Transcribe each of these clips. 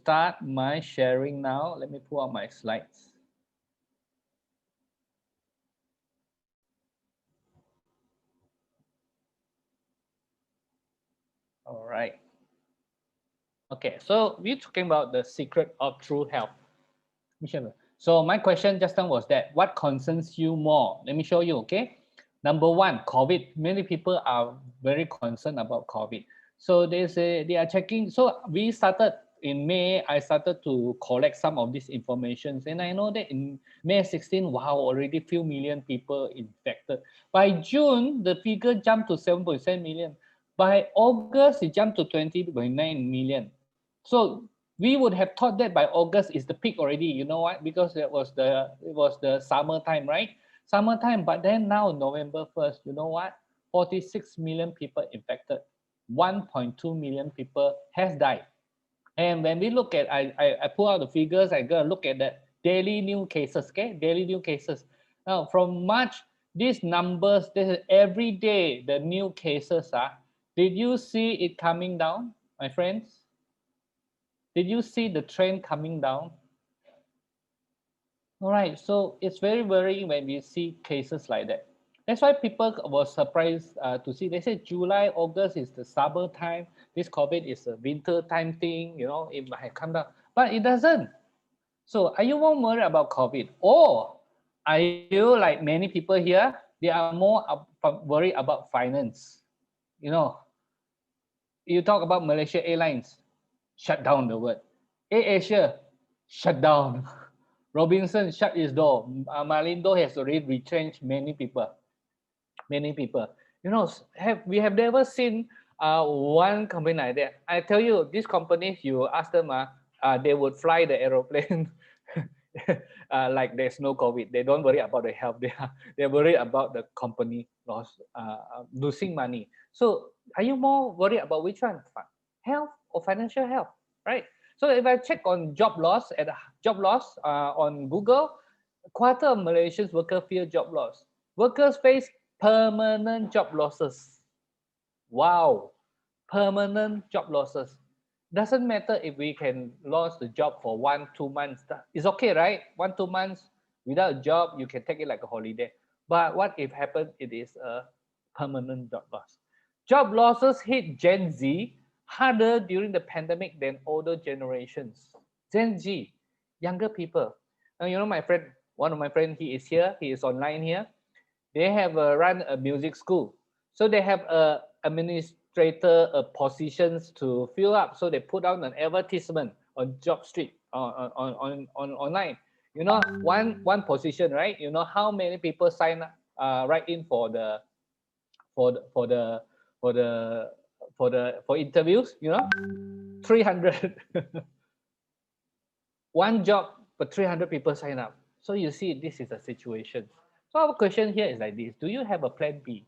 start my sharing now. Let me pull out my slides. All right. Okay, so we're talking about the secret of true health. So my question just now was that what concerns you more? Let me show you, okay? Number one, COVID. Many people are very concerned about COVID. So they are checking. So we started in May. I started to collect some of these informations, and I know that in May 16, wow, already few million people infected. By June, the figure jumped to 7.7 million. By August, it jumped to 20.9 million. So we would have thought that by August is the peak already. You know what? Because it was the summertime, right? Summertime. But then now November 1st, you know what? 46 million people infected. 1.2 million people has died. And when we look at, I pull out the figures. I gotta look at the daily new cases. Okay, daily new cases. Now from March, these numbers, this is every day the new cases are. Did you see it coming down, my friends? Did you see the trend coming down? All right, so it's very worrying when we see cases like that. That's why people were surprised to see. They said July, August is the summer time. This COVID is a winter time thing. You know, it might come down, but it doesn't. So, are you more worried about COVID, or are you like many people here? They are more worried about finance. You know, you talk about Malaysia Airlines, shut down the word. AirAsia, shut down. Robinson shut its door. Malindo has already retrenched many people. Many people. You know, we have never seen one company like that. I tell you, these companies, you ask them, they would fly the aeroplane like there's no COVID. They don't worry about the health. They're worried about the company losing money. So are you more worried about which one? Health or financial health, right? So if I check on job loss on Google, a quarter of Malaysians workers fear job loss. Workers face permanent job losses. Wow, permanent job losses. Doesn't matter if we can lose the job for 1-2 months. It's okay, right? 1-2 months without a job, you can take it like a holiday. But what if happen? It is a permanent job loss. Job losses hit Gen Z harder during the pandemic than older generations. Gen Z, younger people. Now, you know, my friend, one of my friends, he is here. He is online here. They have run a music school, so they have a administrator positions to fill up. So they put out an advertisement on job street on online. You know, one position, right? You know how many people sign up write in for the for the for the for the for interviews? You know, 300. One job, but 300 people sign up. So you see, this is a situation. So our question here is like this: do you have a plan B?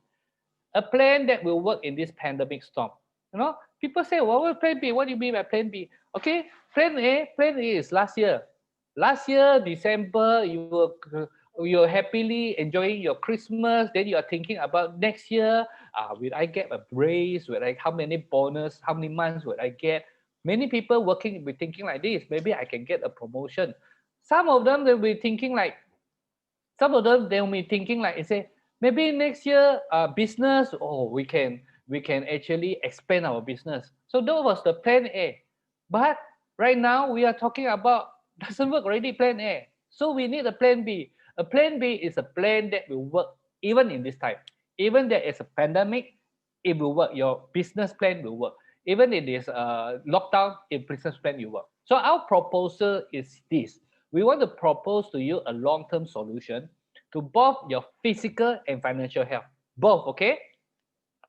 A plan that will work in this pandemic storm? You know, people say, "What will plan B? What do you mean by plan B?" Okay, plan A. Plan A is last year. Last year, December, you're happily enjoying your Christmas. Then you are thinking about next year. Will I get a raise? Will I, how many bonus? How many months will I get? Many people working will be thinking like this. Maybe I can get a promotion. Some of them they'll be thinking like, they'll be thinking like, say, maybe next year business, oh, we can actually expand our business. So that was the plan A. But right now we are talking about doesn't work already, plan A. So we need a plan B. A plan B is a plan that will work even in this time. Even there is a pandemic, it will work. Your business plan will work. Even if there's a lockdown, your business plan will work. So our proposal is this. We want to propose to you a long-term solution to both your physical and financial health. Both, okay?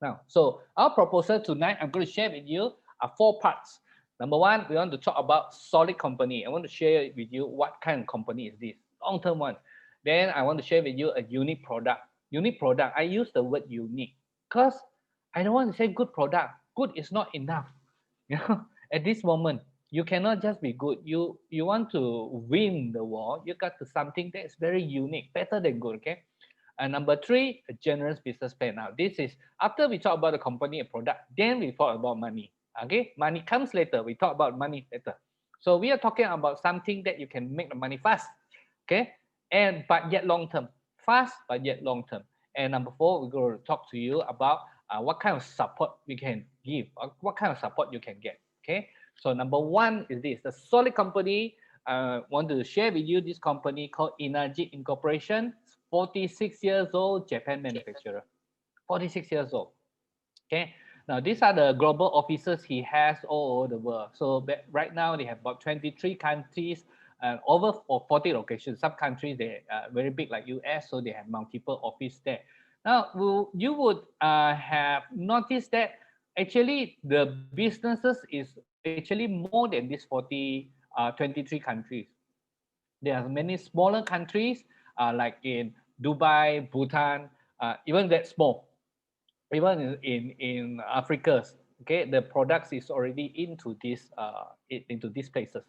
Now, so our proposal tonight, I'm going to share with you are 4 parts. Number one, we want to talk about solid company. I want to share with you what kind of company is this, long-term one. Then I want to share with you a unique product. Unique product, I use the word unique because I don't want to say good product. Good is not enough. You know, at this moment, you cannot just be good. You want to win the war, you got to something that is very unique, better than good, okay? And number 3, a generous business plan. Now, this is after we talk about the company and product, then we talk about money. Okay, money comes later. We talk about money later. So we are talking about something that you can make the money fast, okay, and but yet long term, fast but yet long term. And number four, we're going to talk to you about what kind of support we can give, or what kind of support you can get. Okay, so number one is this: the solid company. Want to share with you this company called Energy Incorporation. 46 years old, Japan manufacturer. 46 years old. Okay. Now these are the global offices he has all over the world. So right now they have about 23 countries and over 40 locations. Some countries they are very big like US, so they have multiple office there. Now you would have noticed that actually the businesses is actually more than these 23 countries. There are many smaller countries like in Dubai, Bhutan, even that small, even in Africa, okay, the products is already into these places.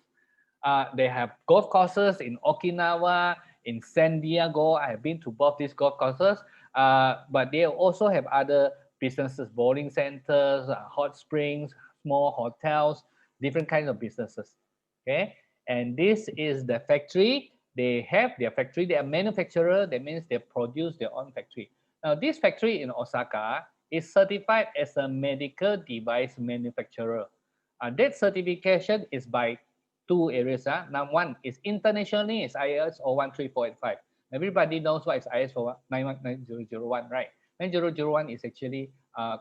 They have golf courses in Okinawa, in San Diego. I have been to both these golf courses, but they also have other businesses, bowling centers, hot springs, small hotels, different kinds of businesses. Okay, and this is the factory. They have their factory. They are manufacturer. That means they produce their own factory. Now, this factory in Osaka is certified as a medical device manufacturer. That certification is by two areas. Now, one is internationally is ISO 13485. Everybody knows what is ISO 99001, right? 9001 is actually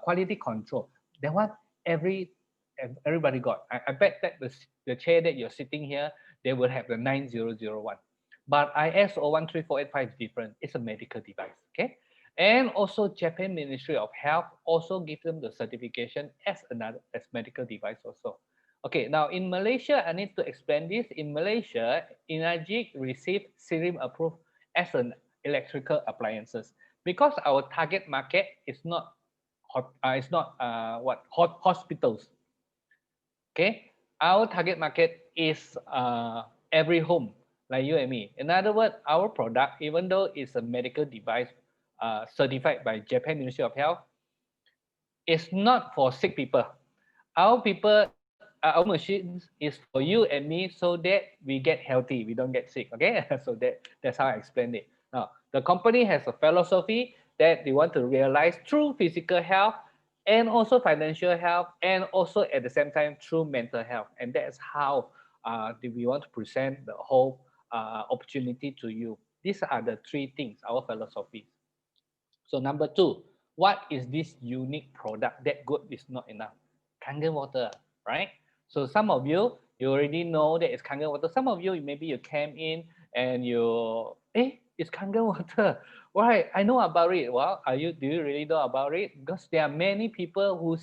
quality control. That one everybody got. I bet that the chair that you're sitting here, they will have the 9001. But ISO 13485 is different. It's a medical device. Okay. And also Japan Ministry of Health also give them the certification as medical device also. Okay, now in Malaysia, I need to explain this. In Malaysia, Energic received SIRIM approved as an electrical appliances because our target market is not hospitals. Okay, our target market is every home like you and me. In other words, our product, even though it's a medical device certified by Japan Ministry of Health, is not for sick people. Our machines is for you and me so that we get healthy, we don't get sick. Okay, so that's how I explained it. Now, the company has a philosophy that they want to realize through physical health and also financial health and also at the same time through mental health. And that's how we want to present the whole opportunity to you. These are the three things, our philosophy. So number two, what is this unique product that good is not enough? Kangen water, right? So some of you, you already know that it's Kangen water. Some of you, maybe you came in and it's Kangen water. Right, I know about it. Well, do you really know about it? Because there are many people who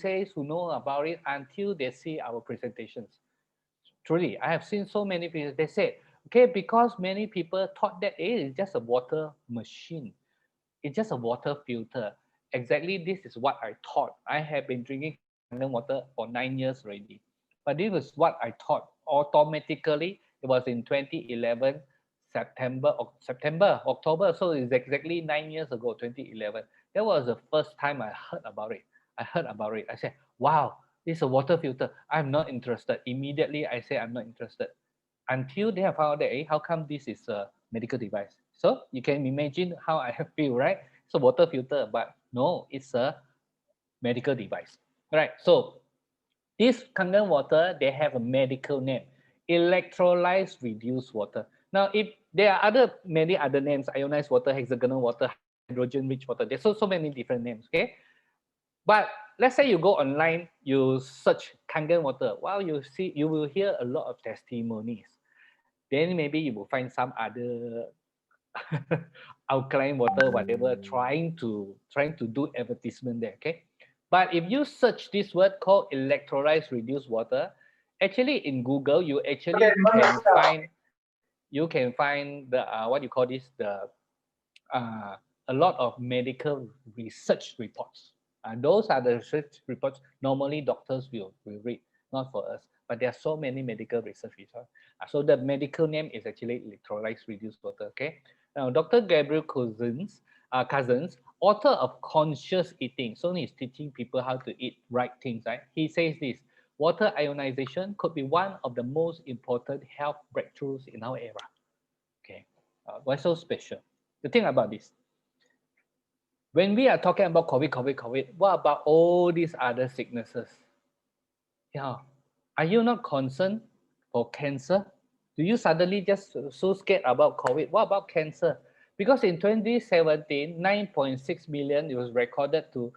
know about it until they see our presentations. Truly, I have seen so many people, they say, okay, because many people thought that it's just a water machine. It's just a water filter. Exactly, this is what I thought. I have been drinking Kangen water for 9 years already. But this was what I thought. Automatically, it was in 2011, October. So it's exactly 9 years ago, 2011. That was the first time I heard about it. I said, wow, this is a water filter. I'm not interested. Immediately, I say I'm not interested until they have found out that, how come this is a medical device? So you can imagine how I feel, right? It's a water filter, but no, it's a medical device. All right, so this Kangen water, they have a medical name, electrolyte reduced water. Now, if there are many other names, ionized water, hexagonal water, hydrogen rich water, there's so many different names, okay? But let's say you go online, you search Kangen water. Well, you will hear a lot of testimonies. Then maybe you will find some other alkaline water, whatever, trying to do advertisement there. Okay, but if you search this word called electrolyte reduced water, actually in Google you can find the what you call this the uh, a lot of medical research reports. Those are the research reports normally doctors will read, not for us. But there are so many medical research reports. So the medical name is actually electrolyte reduced water. Okay. Now, Dr. Gabriel Cousins, author of Conscious Eating. So he's teaching people how to eat right things. Right. He says this: water ionization could be one of the most important health breakthroughs in our era. Okay, why so special? The thing about this, when we are talking about COVID, what about all these other sicknesses? Yeah, are you not concerned for cancer? Do you suddenly just so scared about COVID? What about cancer? Because in 2017, 9.6 million it was recorded to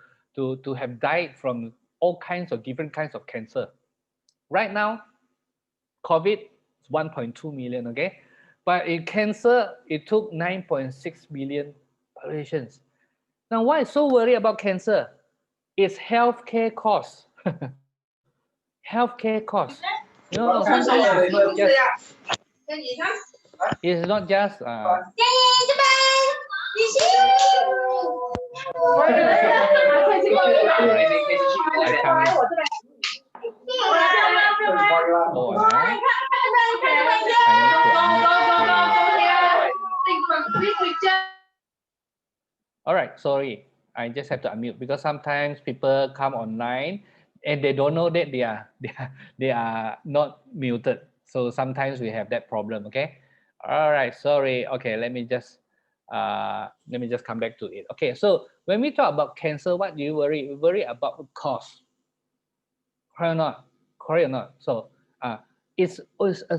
have died from all kinds of different kinds of cancer. Right now, COVID is 1.2 million, okay? But in cancer, it took 9.6 million populations. Now, why is so worried about cancer? It's healthcare costs. Healthcare costs. No, sometimes it's not just I all right, sorry. I just have to unmute because sometimes people come online and they don't know that they are not muted. So sometimes we have that problem. Okay. All right. Sorry. Okay. Let me just come back to it. Okay. So when we talk about cancer, what do you worry? You worry about the cost. Correct or not? Correct or not? So it's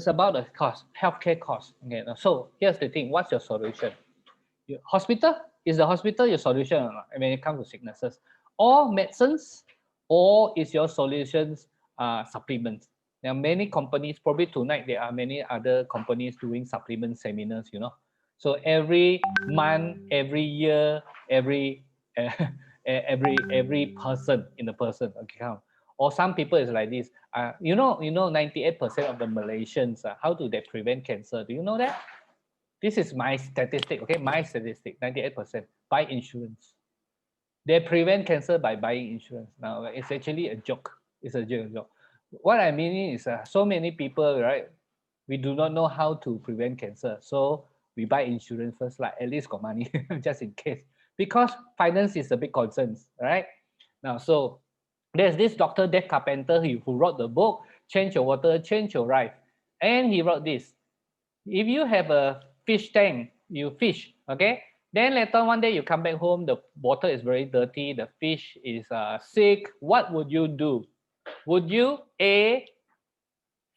about the cost, healthcare cost. Okay. So here's the thing. What's your solution? Hospital, is the hospital your solution or not when it comes to sicknesses, or medicines, or is your solutions supplements? There are many companies, probably tonight there are many other companies doing supplement seminars, so every month, every year, every every person in the person account, or some people is like this. 98% of the Malaysians, how do they prevent cancer? Do you know that? This is my statistic, okay? My statistic, 98% buy insurance. They prevent cancer by buying insurance. Now, it's actually a joke. It's a joke. What I mean is so many people, right? We do not know how to prevent cancer. So we buy insurance first, like at least got money, just in case. Because finance is a big concern, right? Now, so there's this Dr. Dave Carpenter who wrote the book, Change Your Water, Change Your Life. And he wrote this. If you have a fish tank, you fish, okay? Then later one day you come back home, the water is very dirty, the fish is sick. What would you do? Would you A,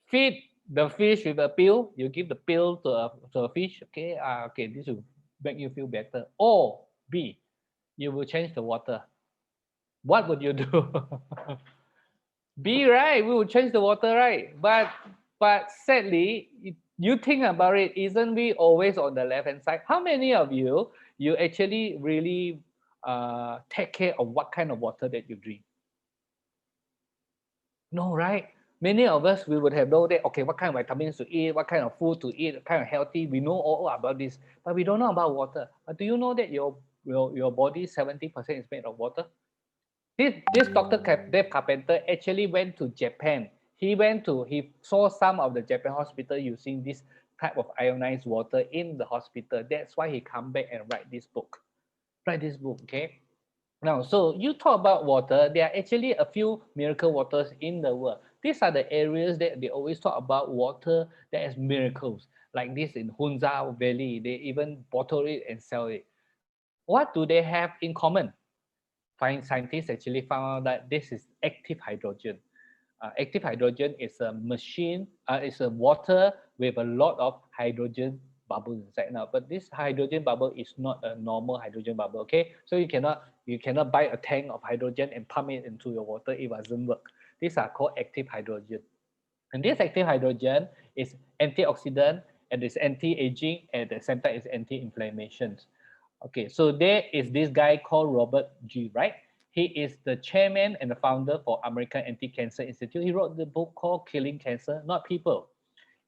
feed the fish with a pill? You give the pill to a fish, okay? Okay, this will make you feel better. Or B, you will change the water. What would you do? B, right? We will change the water, right? But sadly, you think about it, isn't we always on the left hand side? How many of you actually really take care of what kind of water that you drink? No, right? Many of us, we would have known that, okay, what kind of vitamins to eat, what kind of food to eat, what kind of healthy, we know all about this, but we don't know about water. But do you know that your body 70% is made of water? This Dr. Dave Carpenter actually went to Japan. He saw some of the Japan hospital using this type of ionized water in the hospital. That's why he come back and write this book. Okay? Now, so you talk about water, there are actually a few miracle waters in the world. These are the areas that they always talk about water that has miracles. Like this in Hunza Valley, they even bottle it and sell it. What do they have in common? Scientists actually found out that this is active hydrogen. Active hydrogen is a machine, it's a water with a lot of hydrogen bubbles inside now. But this hydrogen bubble is not a normal hydrogen bubble, okay? So you cannot buy a tank of hydrogen and pump it into your water. It doesn't work. These are called active hydrogen. And this active hydrogen is antioxidant and is anti-aging, and at the same time is anti-inflammation. Okay, so there is this guy called Robert G, right? He is the chairman and the founder for American Anti-Cancer Institute. He wrote the book called Killing Cancer, Not People.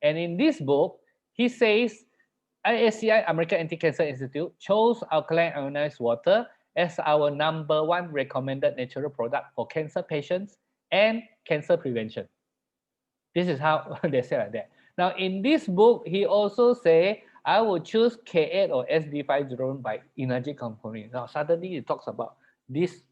And in this book, he says IACI, American Anti-Cancer Institute, chose alkaline ionized water as our #1 recommended natural product for cancer patients and cancer prevention. This is how they say like that. Now, in this book, he also say, I will choose K8 or SD501 by Energic company. Now, suddenly it talks about this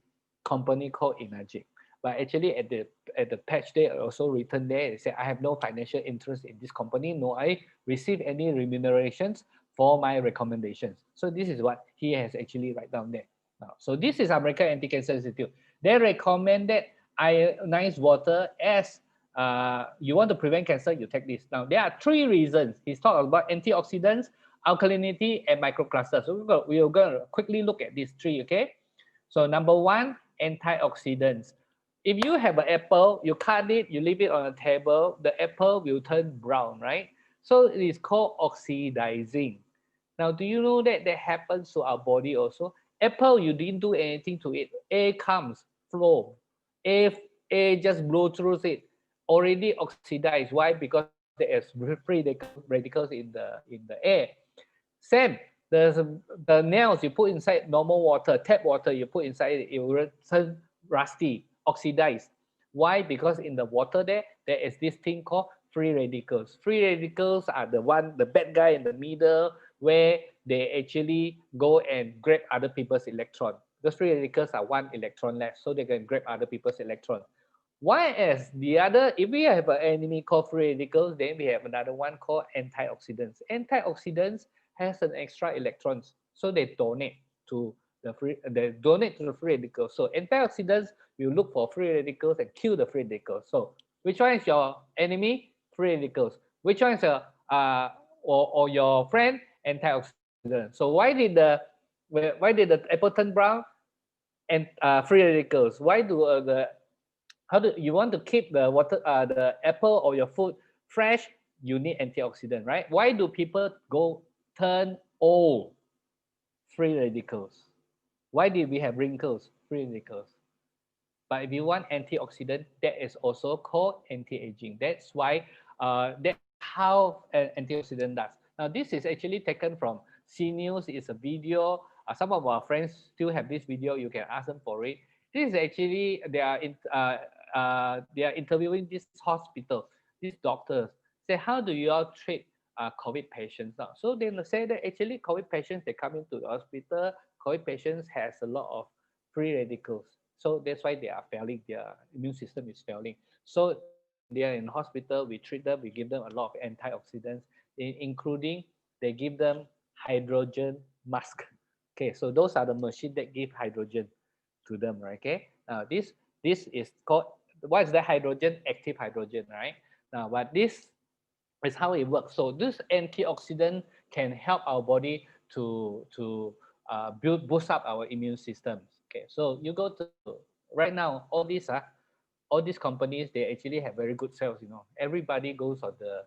company called Energic. But actually at the patch they also written there, they say I have no financial interest in this company, no I receive any remunerations for my recommendations. So this is what he has actually write down there. Now, so this is American Anti-Cancer Institute. They recommended ionized water as you want to prevent cancer, you take this. Now there are three reasons. He's talking about antioxidants, alkalinity, and microcluster. So we're going to quickly look at these three, okay? So number one, antioxidants. If you have an apple, you cut it, you leave it on a table, the apple will turn brown, right? So it is called oxidizing. Now, do you know that that happens to our body also? Apple, you didn't do anything to it. Air comes, flow. Air, air just blow through it. Already oxidized. Why? Because there is free radicals in the air. Same, the nails you put inside normal water, tap water, you put inside it, it will turn rusty, oxidized. Why? Because in the water there is this thing called free radicals. Free radicals are the bad guy in the middle where they actually go and grab other people's electron. Those free radicals are one electron less, so they can grab other people's electron. Whereas the other, if we have an enemy called free radicals, then we have another one called antioxidants. Antioxidants has an extra electrons, so they donate to the free radicals. So antioxidants will look for free radicals and kill the free radicals. So which one is your enemy? Free radicals. Which one is your or your friend? Antioxidant. So why did the apple turn brown? And free radicals. Why do the how do you want to keep the the apple or your food fresh? You need antioxidant, right? Why do people go turn old? Free radicals. Why did we have wrinkles? Free radicals. But if you want antioxidant, that is also called anti-aging. That's why that's how an antioxidant does. Now this is actually taken from CNews. It's a video. Some of our friends still have this video. You can ask them for it. This is actually they are interviewing this hospital, these doctors. Say how do you all treat COVID patients now? So they say that actually COVID patients they come into the hospital. COVID patients has a lot of free radicals. So that's why they are failing. Their immune system is failing. So when they are in hospital, we treat them. We give them a lot of antioxidants, including they give them hydrogen mask. Okay, so those are the machines that give hydrogen to them, right? Okay. Now this is called what is the hydrogen? Active hydrogen, right? Now, but this is how it works. So this antioxidant can help our body to boost up our immune systems. Okay, so you go to right now all these companies they actually have very good sales. You know, everybody goes on the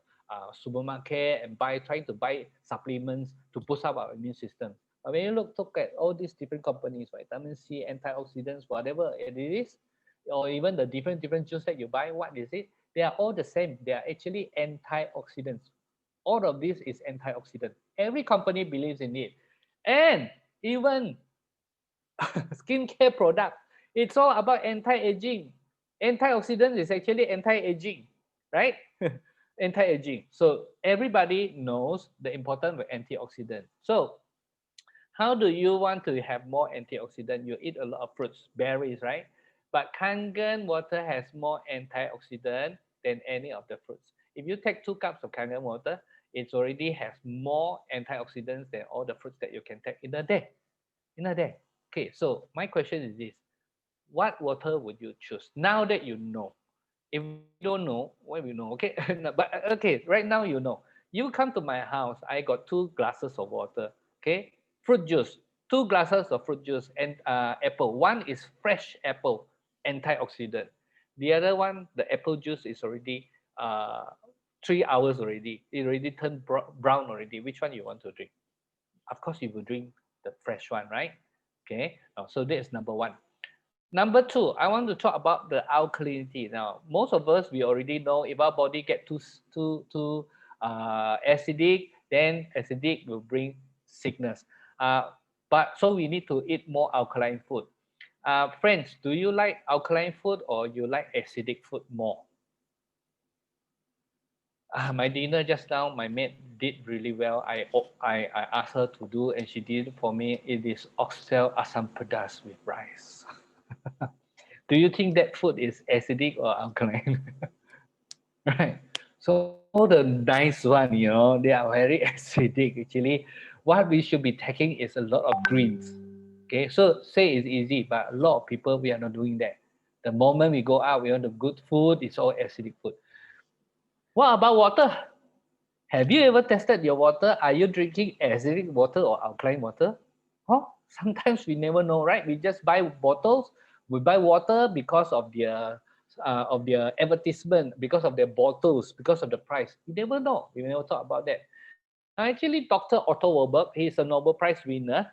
supermarket and trying to buy supplements to boost up our immune system. But when you look at all these different companies, vitamin C, antioxidants, whatever it is, or even the different juice that you buy, what is it? They are all the same. They are actually antioxidants. All of this is antioxidant. Every company believes in it. And even skincare product, it's all about anti-aging. Antioxidant is actually anti-aging, right? Anti-aging. So everybody knows the importance of antioxidant. So how do you want to have more antioxidant? You eat a lot of fruits, berries, right? But Kangen water has more antioxidant than any of the fruits. If you take 2 cups of Kangen water, it already has more antioxidants than all the fruits that you can take in a day. In a day. Okay, so my question is this. What water would you choose now that you know? If we don't know, what we know, okay? No, but okay, right now you know. You come to my house, I got 2 glasses of water, okay? Fruit juice, 2 glasses of fruit juice and apple. One is fresh apple, antioxidant. The other one, the apple juice is already 3 hours already. It already turned brown already. Which one you want to drink? Of course, you will drink the fresh one, right? Okay, so that is number one. Number two, I want to talk about the alkalinity. Now, most of us, we already know if our body get too acidic, then acidic will bring sickness. But so we need to eat more alkaline food. Friends, do you like alkaline food or you like acidic food more? My dinner just now, my maid did really well. I asked her to do, and she did for me. It is oxtail asam pedas with rice. Do you think that food is acidic or alkaline? Right. So all the nice one, they are very acidic. Actually, what we should be taking is a lot of greens. Okay, so say it's easy, but a lot of people we are not doing that. The moment we go out, we want the good food. It's all acidic food. What about water? Have you ever tested your water? Are you drinking acidic water or alkaline water? Oh, sometimes we never know, right? We just buy bottles. We buy water because of their advertisement, because of their bottles, because of the price. We never know. We never talk about that. Actually, Dr. Otto Warburg, he is a Nobel Prize winner.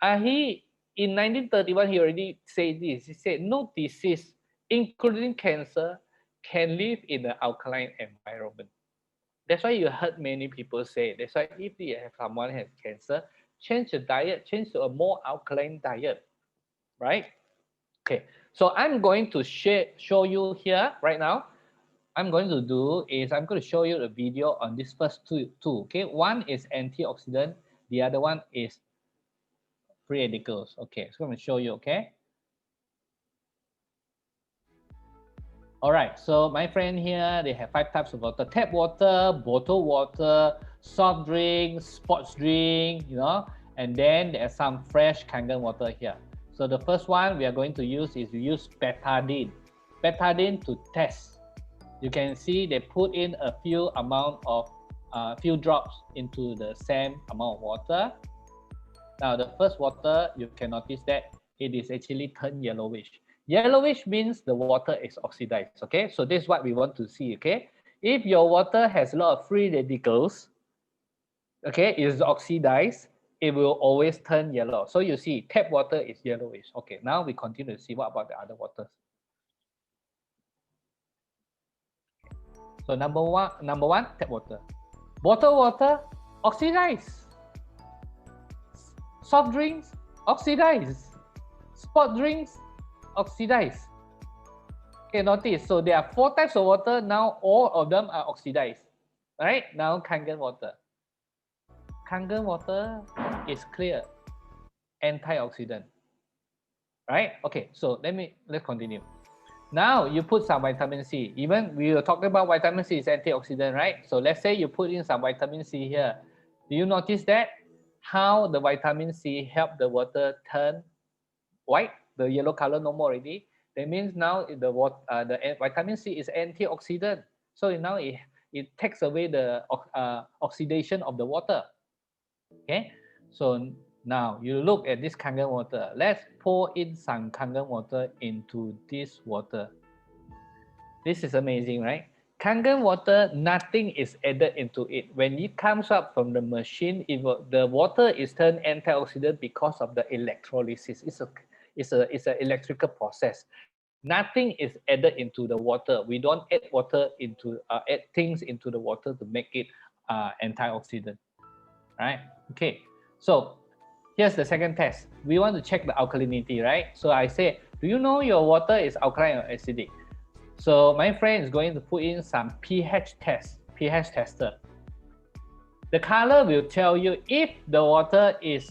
He in 1931 he already said this. He said no disease, including cancer, can live in an alkaline environment. That's why you heard many people say. That's why if you have someone has cancer, change the diet, change to a more alkaline diet, right? Okay, so I'm going to show you here right now. I'm going to do is I'm going to show you a video on this first two. Okay, one is antioxidant, the other one is free radicals. Okay, so I'm going to show you. Okay. All right, so my friend here, they have 5 types of water: tap water, bottled water, soft drink, sports drink, and then there's some fresh Kangen water here. So the first one we are going to use is we use betadine. Betadine to test. You can see they put in a few drops into the same amount of water. Now the first water, you can notice that it is actually turned yellowish. Yellowish means the water is oxidized, okay? So this is what we want to see, okay? If your water has a lot of free radicals, okay, it is oxidized, it will always turn yellow. So you see, tap water is yellowish. Okay, now we continue to see what about the other waters. So number one, tap water. Bottled water, oxidized. Soft drinks, oxidized. Sport drinks, oxidized. Okay, notice. So there are 4 types of water. Now all of them are oxidized. All right. Now Kangen water. Kangen water is clear, antioxidant. Right. Okay. So let's continue. Now you put some vitamin C. Even we were talking about vitamin C is antioxidant, right? So let's say you put in some vitamin C here. Do you notice that how the vitamin C help the water turn white? The yellow color no more already. That means now the vitamin C is antioxidant. So now it takes away the oxidation of the water. Okay. So now you look at this Kangen water. Let's pour in some Kangen water into this water. This is amazing, right? Kangen water, nothing is added into it. When it comes up from the machine, the water is turned antioxidant because of the electrolysis. It's an electrical process. Nothing is added into the water. We don't add add things into the water to make it antioxidant, right? Okay, so here's the second test. We want to check the alkalinity, right? So I say, do you know your water is alkaline or acidic? So my friend is going to put in some pH tester. The color will tell you if the water is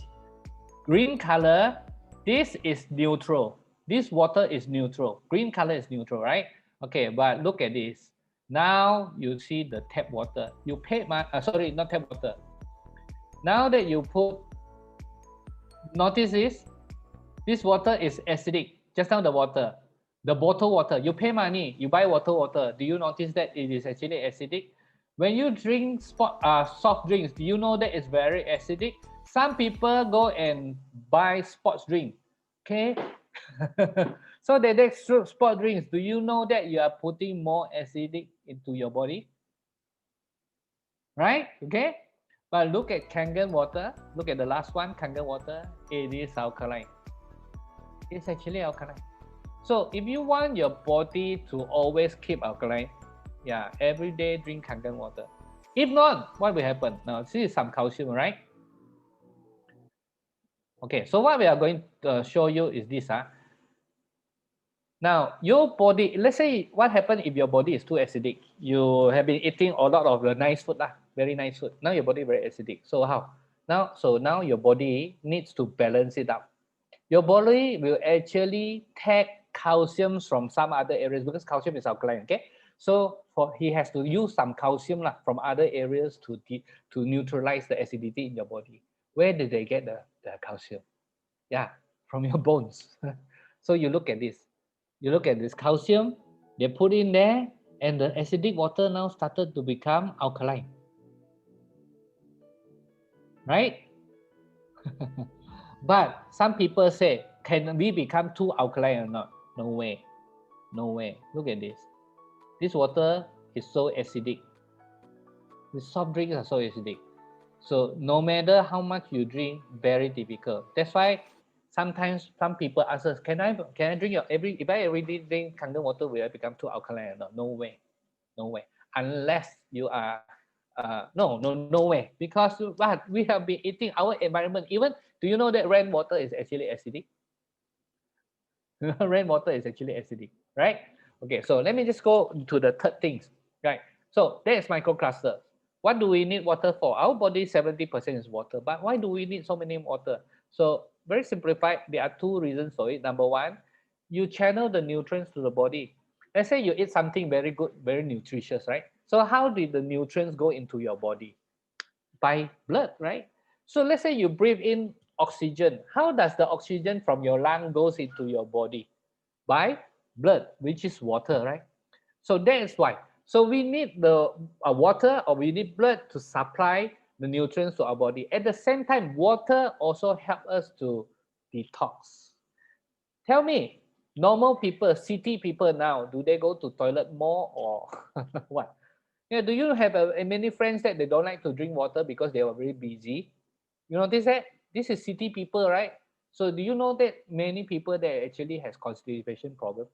green color, this is neutral. This water is neutral. Green color is neutral, right? Okay, but look at this. Now you see the tap water. You paid sorry, not tap water. Now that you notice this water is acidic. Just now the water. The bottled water, you pay money, you buy water. Do you notice that it is actually acidic? When you drink soft drinks, do you know that it's very acidic? Some people go and buy sports drink, okay? So they take sport drinks. Do you know that you are putting more acidic into your body? Right? Okay? But look at Kangen water. Look at the last one, Kangen water. It is alkaline. It's actually alkaline. So if you want your body to always keep alkaline, yeah, every day drink Kangen water. If not, what will happen? Now, this is some calcium, right? Okay, so what we are going to show you is this. Now, your body, let's say what happens if your body is too acidic. You have been eating a lot of the nice food, very nice food. Now your body is very acidic. So how? Now your body needs to balance it out. Your body will actually take calcium from some other areas because calcium is alkaline. Okay, so he has to use some calcium from other areas to neutralize the acidity in your body. Where did they get the calcium? Yeah, from your bones. So you look at this. You look at this calcium, they put in there, and the acidic water now started to become alkaline. Right? But some people say, can we become too alkaline or not? No way. No way. Look at this. This water is so acidic. The soft drinks are so acidic. So no matter how much you drink, very difficult. That's why sometimes some people ask us, can I drink if I every day drink Kangen water, will I become too alkaline or not? No way. No way. Unless you are no way. Because but we have been eating our environment. Even do you know that rainwater is actually acidic? Rainwater is actually acidic, right? Okay, so let me just go to the third things, right? So that is microcluster. What do we need water for? Our body 70% is water, but why do we need so many water? So very simplified, there are two reasons for it. Number one, you channel the nutrients to the body. Let's say you eat something very good, very nutritious, right? So how did the nutrients go into your body? By blood, right? So let's say you breathe in oxygen. How does the oxygen from your lung goes into your body? By blood, which is water, right? So that is why. So we need the water or we need blood to supply the nutrients to our body. At the same time, water also help us to detox. Tell me, normal people, city people now, do they go to toilet more or what? Yeah, do you have many friends that they don't like to drink water because they are very busy? You notice that? This is city people, right? So do you know that many people that actually has constipation problem?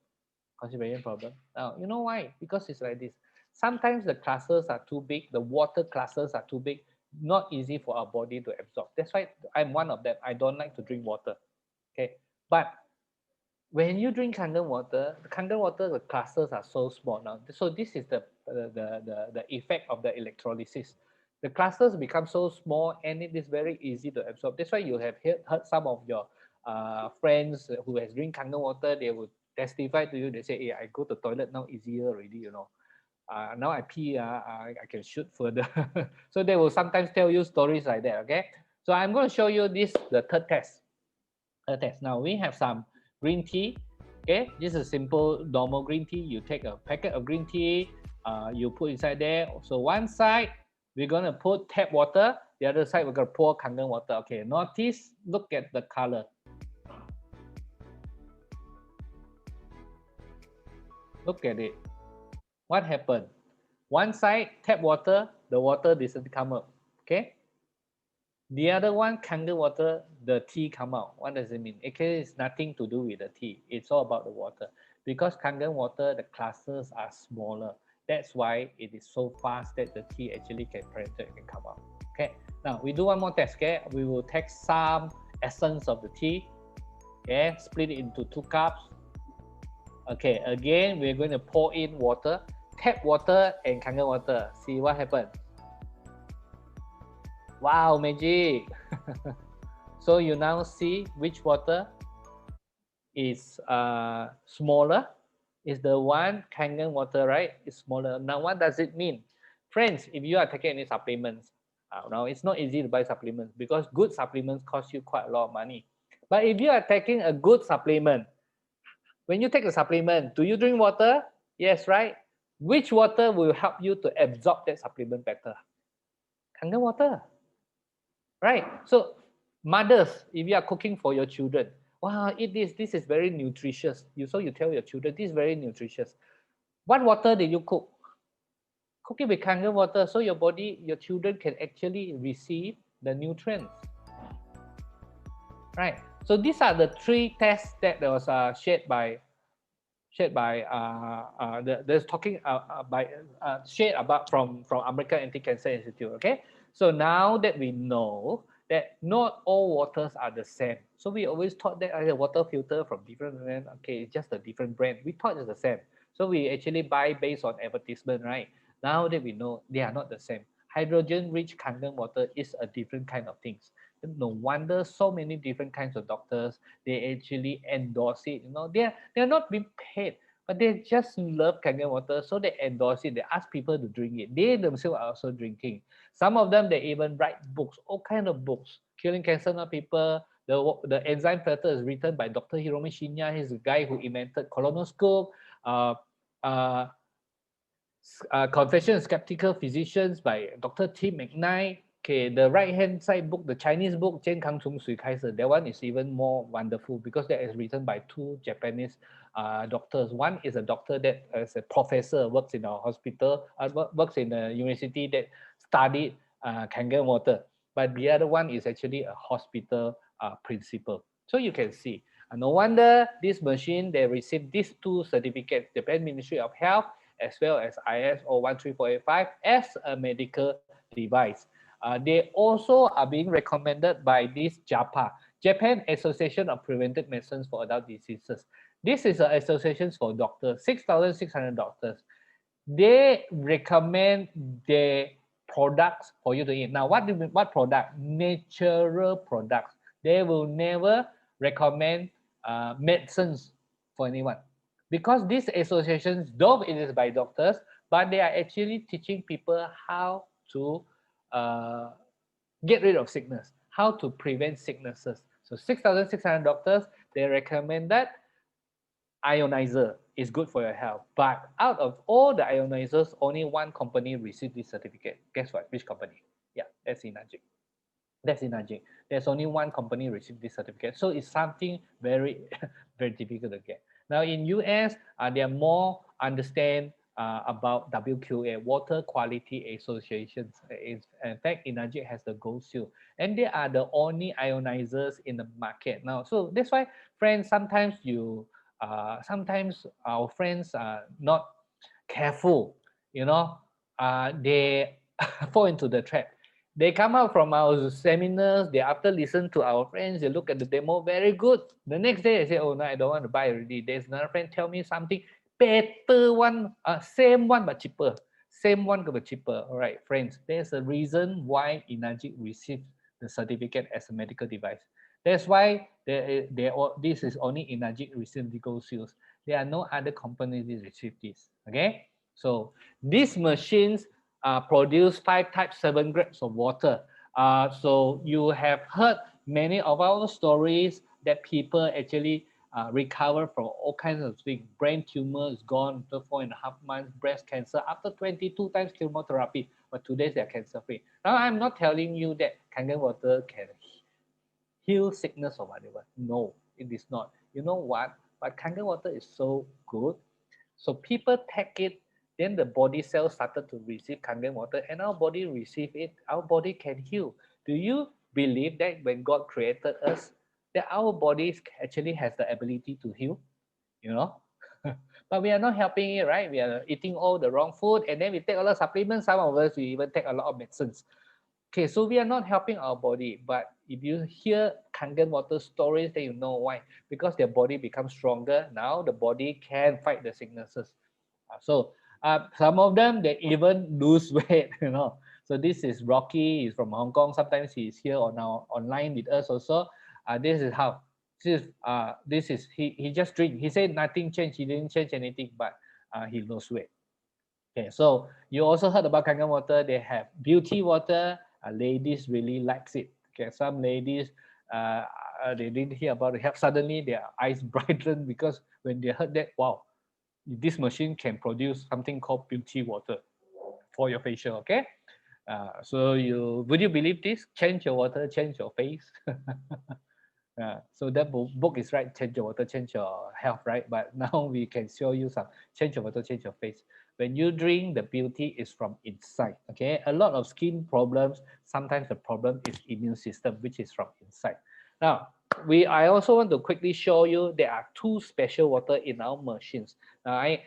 Constipation problem. Now, you know why? Because it's like this. Sometimes the clusters are too big, the water clusters are too big, not easy for our body to absorb. That's why I'm one of them. I don't like to drink water. Okay. But when you drink Kangen water, the clusters are so small now. So this is the effect of the electrolysis. The clusters become so small and it is very easy to absorb. That's why you have heard some of your friends who has drink Kangen water, they would testify to you. They say, hey, I go to toilet now easier already, you know. Now I pee, I can shoot further. So they will sometimes tell you stories like that, okay? So I'm going to show you the third test. Now we have some green tea. Okay, this is simple normal green tea. You take a packet of green tea, you put inside there. So one side we're gonna put tap water, the other side we're gonna pour Kangen water. Okay, notice, look at the color. Look at it. What happened? One side tap water, the water doesn't come up. Okay. The other one, Kangen water, the tea come out. What does it mean? Actually, it's nothing to do with the tea. It's all about the water. Because Kangen water, the clusters are smaller. That's why it is so fast that the tea actually can penetrate and come out. Okay. Now we do one more test. Okay. We will take some essence of the tea. Okay. Split it into 2 cups. Okay. Again, we're going to pour in water, tap water and Kangen water. See what happens. Wow, magic. So you now see which water is smaller. Is the one Kangen water, right? It's smaller. Now, what does it mean? Friends, if you are taking any supplements, now it's not easy to buy supplements because good supplements cost you quite a lot of money. But if you are taking a good supplement, when you take a supplement, do you drink water? Yes, right? Which water will help you to absorb that supplement better? Kangen water. Right? So mothers, if you are cooking for your children, wow, eat this. This is very nutritious. You tell your children, this is very nutritious. What water did you cook? Cook it with Kangen water so your body, your children can actually receive the nutrients. Right? So these are the 3 tests that was shared by there's talking by shared about from American Anti-Cancer Institute. Okay, so now that we know that not all waters are the same, so we always thought that a water filter from different brand, okay, it's just a different brand. We thought it's the same, so we actually buy based on advertisement, right? Now that we know they are not the same, hydrogen rich Kangen water is a different kind of things. No wonder so many different kinds of doctors, they actually endorse it. They're not being paid, but they just love Kangen water, so they endorse it. They ask people to drink it. They themselves are also drinking. Some of them, they even write books, all kind of books, killing cancer not people. The enzyme filter is written by Dr. Hiromi Shinya. He's the guy who invented colonoscope. Uh, uh, Confession of Skeptical Physicians by Dr. Tim McKnight. Okay, the right hand side book, the Chinese book, 健康从水开始, that one is even more wonderful because that is written by two Japanese doctors. One is a doctor that is a professor, works in a hospital, works in a university that studied Kangen water. But the other one is actually a hospital principal. So you can see, no wonder this machine, they received these two certificates, Japan Ministry of Health as well as ISO 13485 as a medical device. They also are being recommended by this JAPA, Japan Association of Preventive Medicines for Adult Diseases. This is an association for doctors, 6,600 doctors. They recommend their products for you to eat. Now, what product? Natural products. They will never recommend medicines for anyone because these associations, though it is by doctors, but they are actually teaching people how to uh, get rid of sickness, how to prevent sicknesses. So 6,600 doctors, they recommend that ionizer is good for your health. But out of all the ionizers, only one company received this certificate. Guess what? Which company? Yeah, that's Inagic. That's Inagic. There's only one company received this certificate. So it's something very, very difficult to get. Now in US, they are more understand about WQA, Water Quality Associations. In fact, Inagic has the gold seal. And they are the only ionizers in the market now. So that's why, friends, sometimes our friends are not careful, they fall into the trap. They come out from our seminars, they after listen to our friends, they look at the demo, very good. The next day they say, oh no, I don't want to buy already. There's another friend tell me something better one, same one but cheaper. Same one but cheaper. All right, friends, there's a reason why Inagic received the certificate as a medical device. That's why this is only Inagic received legal seals. There are no other companies that receive this. Okay, so these machines produce 5 types, 7 grades of water. So you have heard many of our stories that people actually recover from all kinds of things. Brain tumor is gone after 4.5 months, breast cancer after 22 times chemotherapy, but today they are cancer free. Now, I'm not telling you that Kangen water can heal sickness or whatever. No, it is not. You know what? But Kangen water is so good. So people take it, then the body cells started to receive Kangen water, and our body receive it. Our body can heal. Do you believe that when God created us, that our bodies actually has the ability to heal? You know, but we are not helping it, right? We are eating all the wrong food, and then we take a lot of supplements. Some of us we even take a lot of medicines. Okay, so we are not helping our body, but if you hear Kangen water stories, then you know why. Because their body becomes stronger. Now the body can fight the sicknesses. Some of them, they even lose weight, So this is Rocky, he's from Hong Kong. Sometimes he's here on our online with us also. This is how. He just drink. He said nothing changed. He didn't change anything, but he lost weight. Okay, so you also heard about Kangen water. They have beauty water. Ladies really likes it. Okay, some ladies they didn't hear about it. Suddenly their eyes brighten because when they heard that, wow, this machine can produce something called beauty water for your facial. Okay, so would you believe this? Change your water, change your face. So that book is right, change your water, change your health, right? But now we can show you some change your water, change your face. When you drink, the beauty is from inside. Okay, a lot of skin problems, sometimes the problem is immune system, which is from inside. Now, I also want to quickly show you there are 2 special water in our machines. Now, I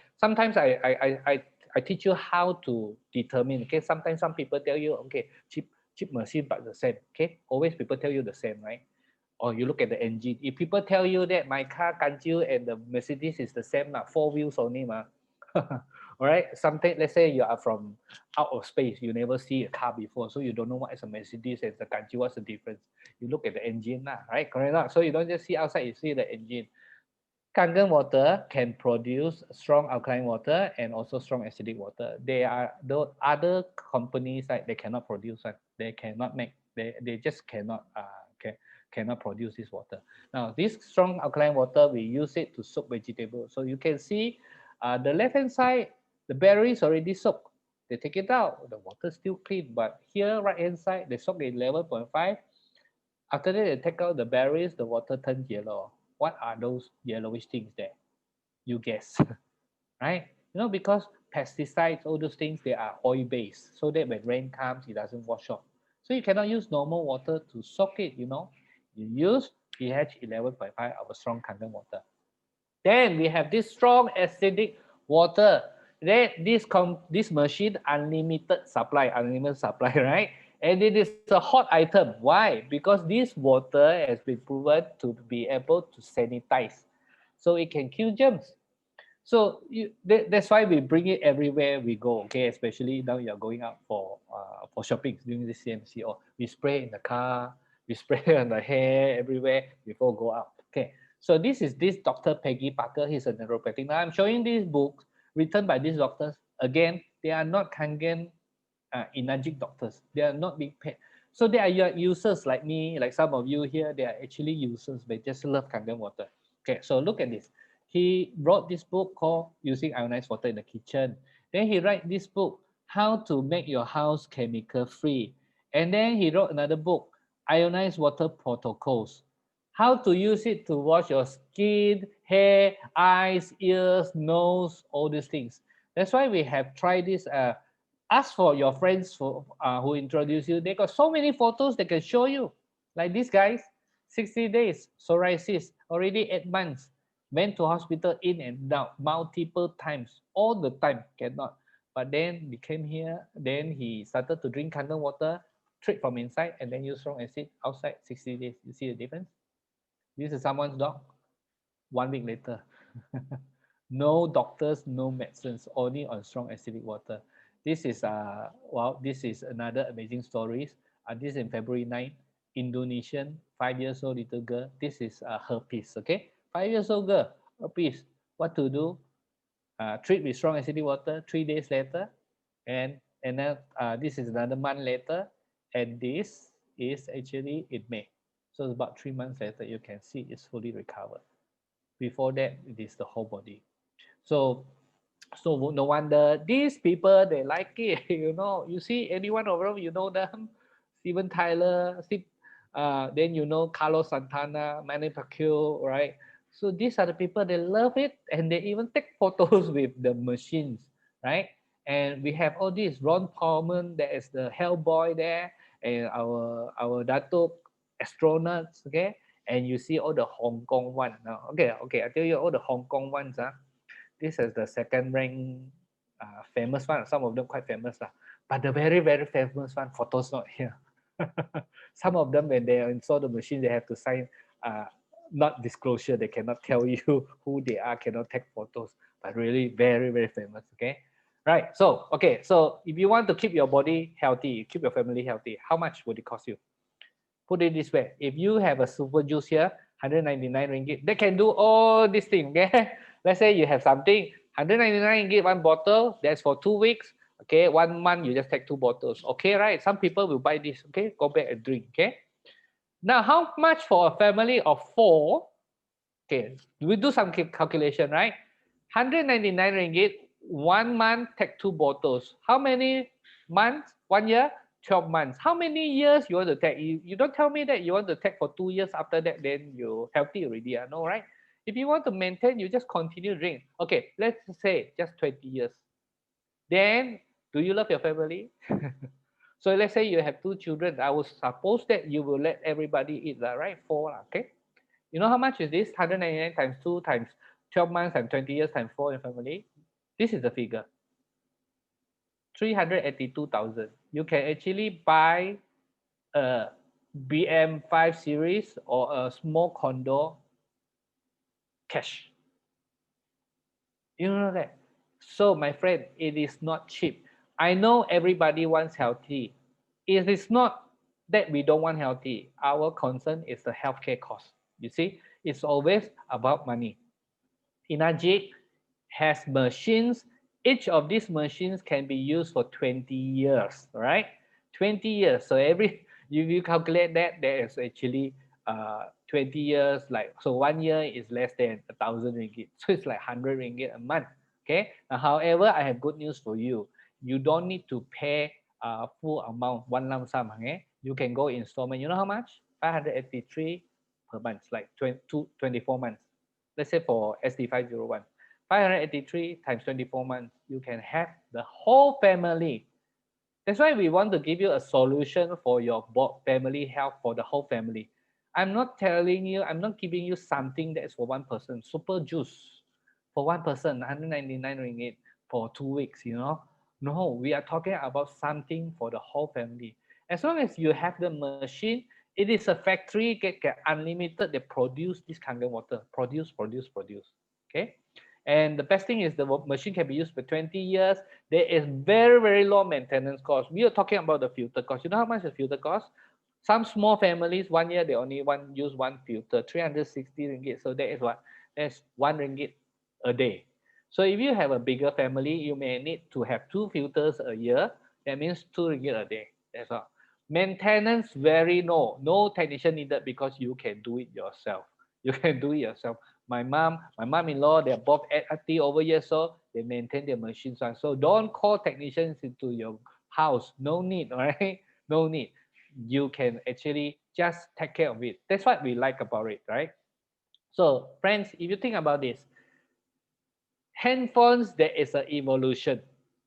teach you how to determine. Okay, sometimes some people tell you, okay, cheap machine but the same. Okay, always people tell you the same, right? Or you look at the engine. If people tell you that my car Kanju and the Mercedes is the same, 4 wheels only, All right, something, let's say you are from out of space, you never see a car before, so you don't know what is a Mercedes and the country, what's the difference. You look at the engine lah, right? Correct not? So you don't just see outside, you see the engine. Kangen water can produce strong alkaline water and also strong acidic water. There are the other companies like they cannot produce that. They cannot make. They just cannot cannot produce this water. Now this strong alkaline water we use it to soak vegetables. So you can see the left hand side the berries already soaked. They take it out. The water still clean. But here right hand side they soak in 11.5. After that, they take out the berries, the water turns yellow. What are those yellowish things there? You guess, right? You know, because pesticides, all those things, they are oil-based, so that when rain comes, it doesn't wash off. So you cannot use normal water to soak it, you know. You use pH 11.5 of a strong Kangen water. Then we have this strong acidic water. Then this machine unlimited supply, right? And it is a hot item. Why? Because this water has been proven to be able to sanitize, so it can kill germs. So that's why we bring it everywhere we go. Okay, especially now you're going out for shopping during this CMC. Or we spray in the car, we spray on the hair everywhere before go out. Okay, so this is this Dr. Peggy Parker. He's a neuropathic. Now I'm showing these books written by these doctors. Again, they are not Kangen Inagic doctors. They are not being paid. So they are users like me, like some of you here. They are actually users. They just love Kangen water. Okay, so look at this. He wrote this book called Using Ionized Water in the Kitchen. Then he wrote this book, How to Make Your House Chemical Free. And then he wrote another book, Ionized Water Protocols. How to use it to wash your skin, hair, eyes, ears, nose, all these things. That's why we have tried this. Ask for your friends who introduce you. They got so many photos they can show you. Like these guys, 60 days, psoriasis, already 8 months. Went to hospital in and out multiple times, all the time, cannot. But then he came here, then he started to drink Kangen water, treat from inside, and then use strong acid outside 60 days. You see the difference? This is someone's dog. 1 week later. No doctors, no medicines, only on strong acidic water. This is wow, this is another amazing stories. This is in February 9, Indonesian 5 years old little girl. This is herpes. Okay, 5 years old girl, herpes. What to do? Treat with strong acidic water. 3 days later, and then this is another month later, and this is actually in May. So it's about 3 months later, you can see it's fully recovered. Before that, it is the whole body. So no wonder these people they like it. You know, you see anyone of them, you know them, Steven Tyler, then you know Carlos Santana, Manny Pacquiao, right? So these are the people they love it, and they even take photos with the machines, right? And we have all these Ron Perlman, there is the Hellboy there, and our Datuk astronauts, okay. And you see all the Hong Kong one now. Okay, I tell you all the Hong Kong ones. This is the second rank famous one. Some of them quite famous. But the very, very famous one, photos not here. Some of them, when they install the machine, they have to sign not disclosure. They cannot tell you who they are, cannot take photos. But really very, very famous. Okay. Right. So, okay. So if you want to keep your body healthy, keep your family healthy, how much would it cost you? Put it this way, if you have a super juice here, 199 ringgit, they can do all these things. Okay, let's say you have something, 199 ringgit one bottle, that's for 2 weeks. Okay, 1 month you just take 2 bottles. Okay, right? Some people will buy this. Okay, go back and drink. Okay, now how much for a family of 4? Okay, we do some calculation, right? 199 ringgit, 1 month, take 2 bottles. How many months? 1 year? 12 months. How many years you want to take? You don't tell me that you want to take for 2 years. After that, then you're healthy already. No, right? If you want to maintain, you just continue drink. Okay, let's say just 20 years. Then, do you love your family? So let's say you have 2 children. I would suppose that you will let everybody eat, right? 4, okay? You know how much is this? 199 times 2 times 12 months and 20 years times 4 in family. This is the figure. 382,000. You can actually buy a BM5 series or a small condo cash. You know that. So, my friend, it is not cheap. I know everybody wants healthy. It is not that we don't want healthy. Our concern is the healthcare cost. You see, it's always about money. Inagic has machines. Each of these machines can be used for 20 years, right? 20 years. So every you calculate that, there is actually 20 years, like so 1 year is less than 1,000 ringgit. So it's like 100 ringgit a month. Okay. Now, however, I have good news for you. You don't need to pay full amount, one lump sum. Okay? You can go installment. You know how much? 583 per month, like 24 months. Let's say for SD501, 583 times 24 months, you can have the whole family. That's why we want to give you a solution for your family health for the whole family. I'm not telling you, I'm not giving you something that is for one person. Super juice for one person, 199 ringgit for 2 weeks, you know. No, we are talking about something for the whole family. As long as you have the machine, it is a factory get unlimited. They produce this Kangen water, produce. Okay. And the best thing is the machine can be used for 20 years. There is very low maintenance cost. We are talking about the filter cost. You know how much the filter cost? Some small families, 1 year, they only use one filter, 360 ringgit. So that is what? That's 1 ringgit a day. So if you have a bigger family, you may need to have 2 filters a year. That means 2 ringgit a day. That's all. Maintenance very low. No technician needed because you can do it yourself. You can do it yourself. My mom-in-law, they're both at over here, so they maintain their machines. So don't call technicians into your house. No need, all right? No need. You can actually just take care of it. That's what we like about it, right? So, friends, if you think about this, handphones, there is an evolution.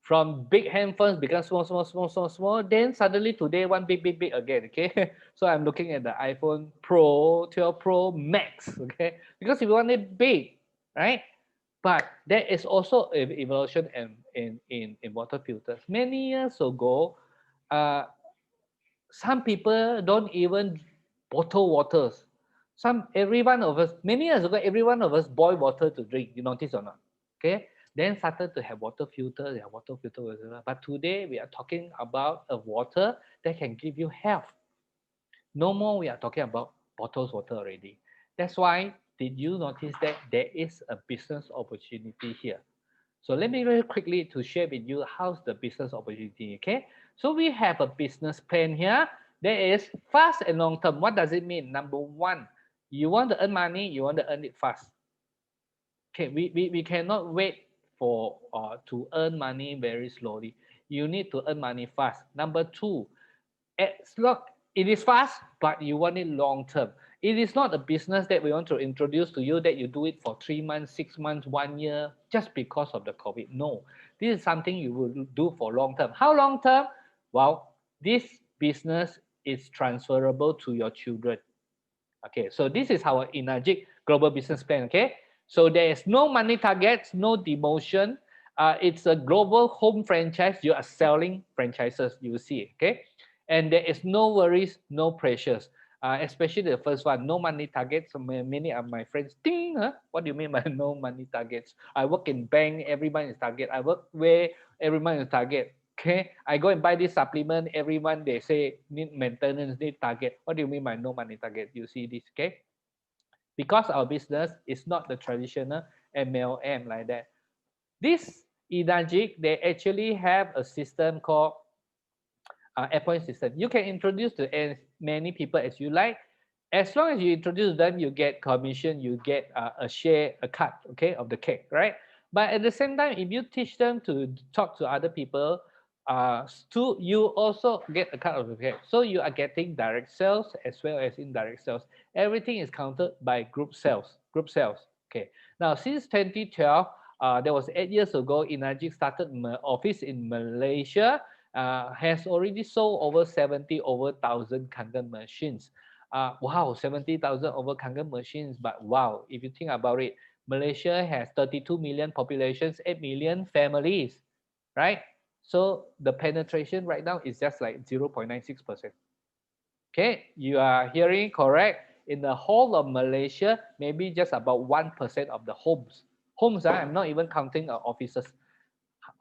From big handphones become small. Then suddenly today, one big again. Okay. So I'm looking at the iPhone Pro, 12 Pro Max. Okay. Because if you want it big, right? But there is also an evolution in water filters. Many years ago, uh, some people don't even bottle waters. Every one of us, many years ago, every one of us boil water to drink. You notice or not? Okay. Then started to have water filter, whatever. But today we are talking about a water that can give you health. No more we are talking about bottles water already. That's why did you notice that there is a business opportunity here? So let me very quickly to share with you how's the business opportunity. Okay. So we have a business plan here. There is fast and long term. What does it mean? Number one, you want to earn money, you want to earn it fast. Okay, we cannot wait for to earn money very slowly. You need to earn money fast. Number two, it's not, it is fast, but you want it long term. It is not a business that we want to introduce to you that you do it for 3 months, 6 months, 1 year, just because of the COVID. No, this is something you will do for long term. How long term? Well, this business is transferable to your children. Okay, so this is our Inagic global business plan. Okay, so there is no money targets, no demotion. It's a global home franchise. You are selling franchises, you see. Okay, and there is no worries, no pressures. Especially the first one, no money targets. So many of my friends think, huh? What do you mean by no money targets? I work in bank, every month is target. I work where every month is target. Okay, I go and buy this supplement. Every month they say need maintenance, need target. What do you mean by no money target? You see this, okay? Because our business is not the traditional MLM like that. This Idagic, they actually have a system called appointment system. You can introduce to as many people as you like. As long as you introduce them, you get commission, you get a share, a cut, okay, of the cake, right? But at the same time, if you teach them to talk to other people, you also get a cut of the cake. So you are getting direct sales as well as indirect sales. Everything is counted by group sales. Group sales. Okay. Now since 2012, that was 8 years ago, Inagic started office in Malaysia. Has already sold over 70,000 Kangen machines. Wow, 70,000 over Kangen machines. But wow, if you think about it, Malaysia has 32 million populations, 8 million families, right? So the penetration right now is just like 0.96%. Okay, you are hearing correct. In the whole of Malaysia, maybe just about 1% of the homes. I'm not even counting offices.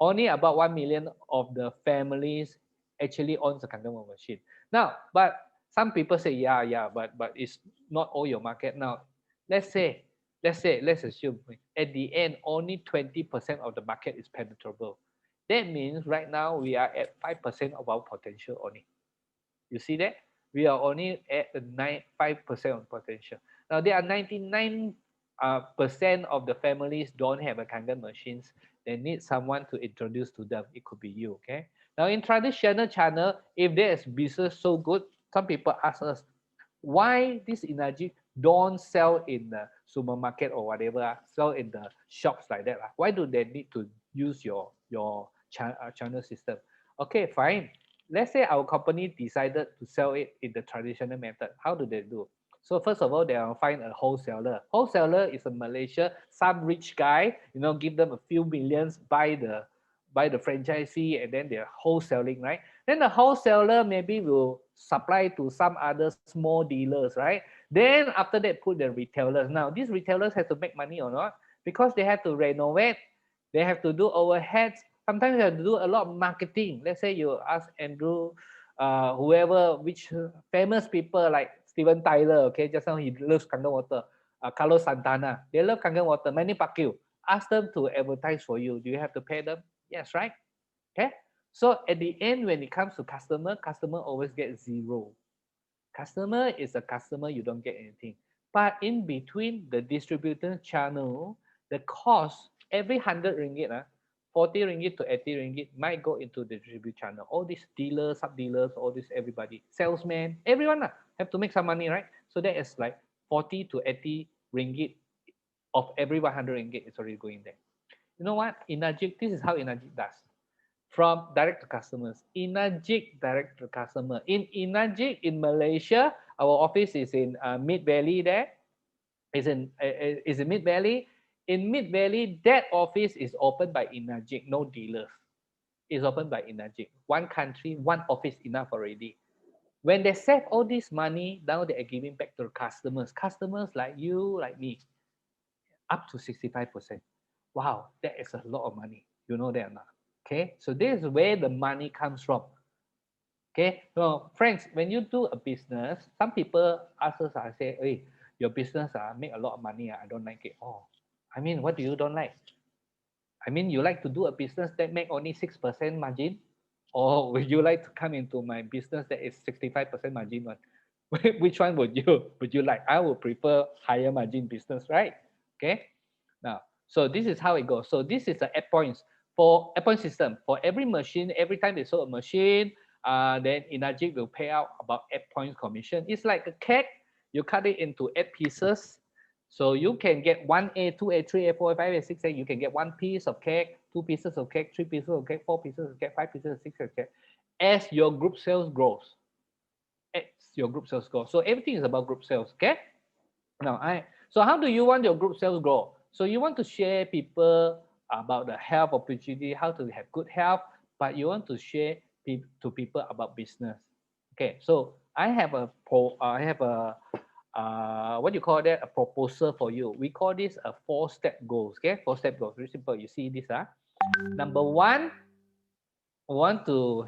Only about 1 million of the families actually owns a Kangen machine. Now, but some people say, yeah, but it's not all your market. Now, let's say, let's assume at the end, only 20% of the market is penetrable. That means right now we are at 5% of our potential only. You see that? We are only at the 5% of potential. Now there are 99 percent of the families don't have a Kangen machines. They need someone to introduce to them. It could be you. Okay. Now in traditional channel, if there is business so good, some people ask us, why this energy don't sell in the supermarket or whatever, sell in the shops like that? Why do they need to use your channel system? Okay, fine. Let's say our company decided to sell it in the traditional method. How do they do? So first of all, they will find a wholesaler. Wholesaler is a Malaysia, some rich guy, give them a few millions, buy the franchisee, and then they're wholesaling, right? Then the wholesaler maybe will supply to some other small dealers, right? Then after that, put the retailers. Now, these retailers have to make money or not? Because they have to renovate, they have to do overheads. Sometimes they have to do a lot of marketing. Let's say you ask Andrew, whoever, which famous people like Steven Tyler, okay, just now he loves Kangen water. Carlos Santana, they love Kangen water. Manny Pacquiao, ask them to advertise for you. Do you have to pay them? Yes, right? Okay. So at the end, when it comes to customer always gets zero. Customer is a customer, you don't get anything. But in between the distributor channel, the cost every 100 ringgit, 40 ringgit to 80 ringgit might go into the distributor channel. All these dealers, sub dealers, all this everybody, salesmen, everyone have to make some money, right? So that is like 40 to 80 ringgit of every 100 ringgit is already going there. You know what? Inajik, this is how Inajik does. From direct to customers. Inajik direct to customer. In Inajik in Malaysia, our office is in Mid Valley there. Is in Mid Valley. In Mid Valley, that office is opened by Inajik, no dealers. It's opened by Inajik. One country, one office enough already. When they save all this money, now they are giving back to customers. Customers like you, like me, up to 65%. Wow, that is a lot of money. You know that or not? Okay, so this is where the money comes from. Okay, so friends, when you do a business, some people ask us, I say, hey, your business make a lot of money. I don't like it. Oh, I mean, what do you don't like? I mean, you like to do a business that make only 6% margin? Or would you like to come into my business that is 65% margin one? Which one would you like? I would prefer higher margin business, right? Okay. Now, so this is how it goes. So this is the add points for add point system. For every machine, every time they sold a machine, then Inajik will pay out about 8 points commission. It's like a cake. You cut it into 8 pieces. So you can get 1A, 2A, 3A, 4A, 5A, 6A. You can get one piece of cake, 2 pieces of cake, 3 pieces of cake, 4 pieces of cake, 5 pieces, 6 of cake. As your group sales grows, as your group sales grows. So everything is about group sales. Okay. Now, so how do you want your group sales grow? So you want to share people about the health opportunity, how to have good health, but you want to share to people about business. Okay, so I have a what do you call that? A proposal for you. We call this a 4-step goals. Okay, 4-step goals. Very simple. You see this, Number one, I want to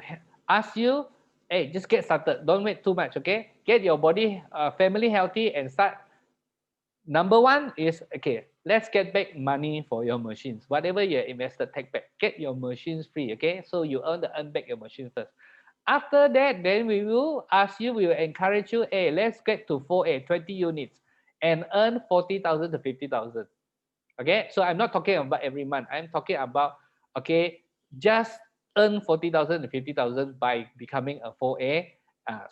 ask you, hey, just get started. Don't wait too much. Okay, get your body, family healthy, and start. Number one is, okay, let's get back money for your machines. Whatever you invested, take back. Get your machines free, okay? So you earn back your machines first. After that, then we will ask you, we will encourage you, hey, let's get to 4A, 20 units, and earn 40,000 to 50,000. Okay, so I'm not talking about every month. I'm talking about, okay, just earn 40,000 to 50,000 by becoming a 4A.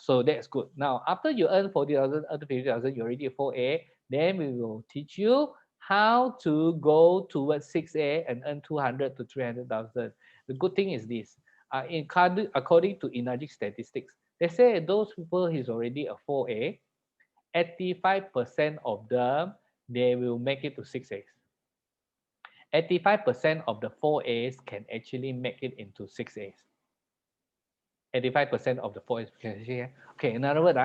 So that's good. Now, after you earn 40,000, earn 50,000, you're already a 4A. Then we will teach you how to go towards 6A and earn 200 to 300,000. The good thing is this. According to Inajik statistics, they say those people who's already a 4A, 85% of them, they will make it to 6As. 85% of the 4As can actually make it into 6As. 85% of the 4As can actually. Okay, in other words,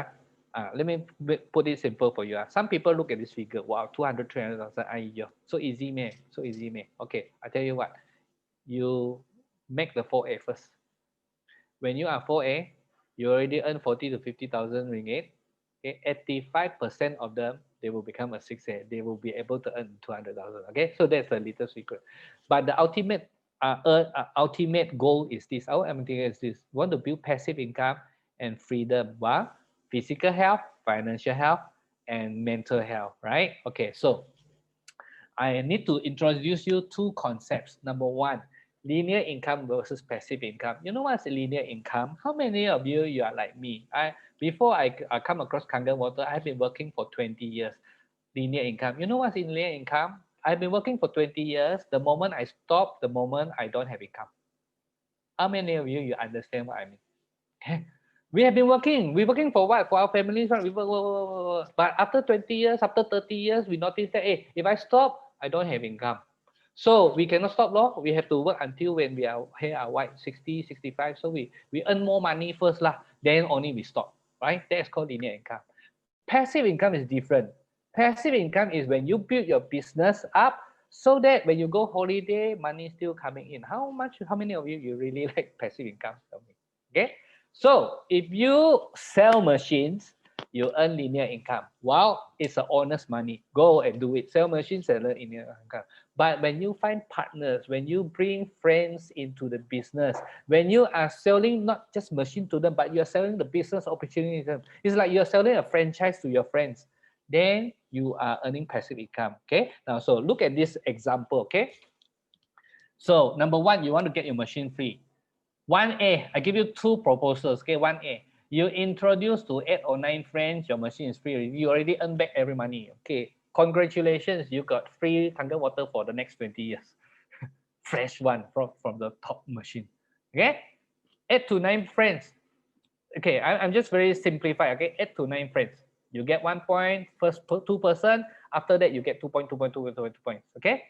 let me put it simple for you. Some people look at this figure, wow, 200, 300,000, so easy, man. So easy, man. Okay, I tell you what, you make the 4A first. When you are 4A, you already earn 40 to 50,000 ringgit. Okay, 85% of them, they will become a 6A. They will be able to earn 200,000. Okay, so that's a little secret. But the ultimate goal is this. Our aim is this. We want to build passive income and freedom, physical health, financial health, and mental health, right? Okay, so I need to introduce you two concepts. Number one, linear income versus passive income. You know what's linear income? How many of you are like me? Before I come across Kangen Water, I've been working for 20 years. Linear income. You know what's linear income? I've been working for 20 years. The moment I stop, the moment I don't have income. How many of you understand what I mean? We have been working. We're working for what? For our families, right? But after 20 years, after 30 years, we notice that, hey, if I stop, I don't have income. So we cannot stop, law. We have to work until when we are here are white 60, 65. So we earn more money first, lah. Then only we stop, right? That's called linear income. Passive income is different. Passive income is when you build your business up so that when you go holiday, money still coming in. How many of you really like passive income? Tell me. Okay. So if you sell machines, you earn linear income. Wow, it's an honest money. Go and do it. Sell machines and earn linear income. But when you find partners, when you bring friends into the business, when you are selling not just machine to them, but you are selling the business opportunity to them, it's like you're selling a franchise to your friends. Then you are earning passive income. Okay. Now, so look at this example. Okay. So number one, you want to get your machine free. 1A, I give you two proposals. Okay, 1A, you introduce to 8 or 9 friends, your machine is free. You already earn back every money. Okay, congratulations, you got free Kangen water for the next 20 years. Fresh one from the top machine. Okay, 8 to 9 friends. Okay, I'm just very simplified. Okay, 8 to 9 friends. You get 1 point, first 2 person. After that, you get 2 point, 2 point, 2 point, 2 point, 2 points. Okay.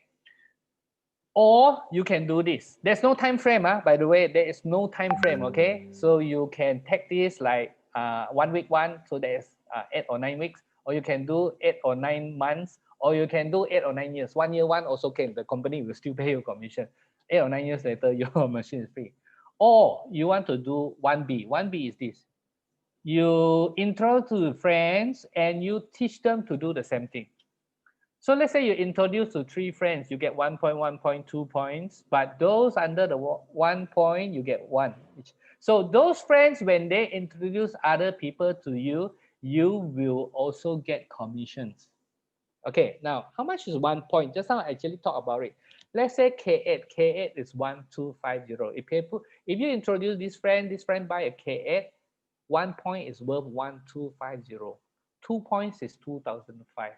Or you can do this. There's no time frame, by the way, there is no time frame, okay? So you can take this like 1 week one, so there's 8 or 9 weeks, or you can do 8 or 9 months, or you can do 8 or 9 years. 1 year one also can, the company will still pay you commission. 8 or 9 years later, your machine is free. Or you want to do 1B. 1B is this. You intro to friends and you teach them to do the same thing. So let's say you introduce to 3 friends, you get 1 point, 1 point, 2 points, but those under the 1 point, you get one each. So those friends, when they introduce other people to you, you will also get commissions. Okay, now how much is 1 point? Just now I actually talk about it. Let's say K8. K8 is 1250. If you introduce this friend buy a K8, 1 point is worth 1250. 2 points is 2005.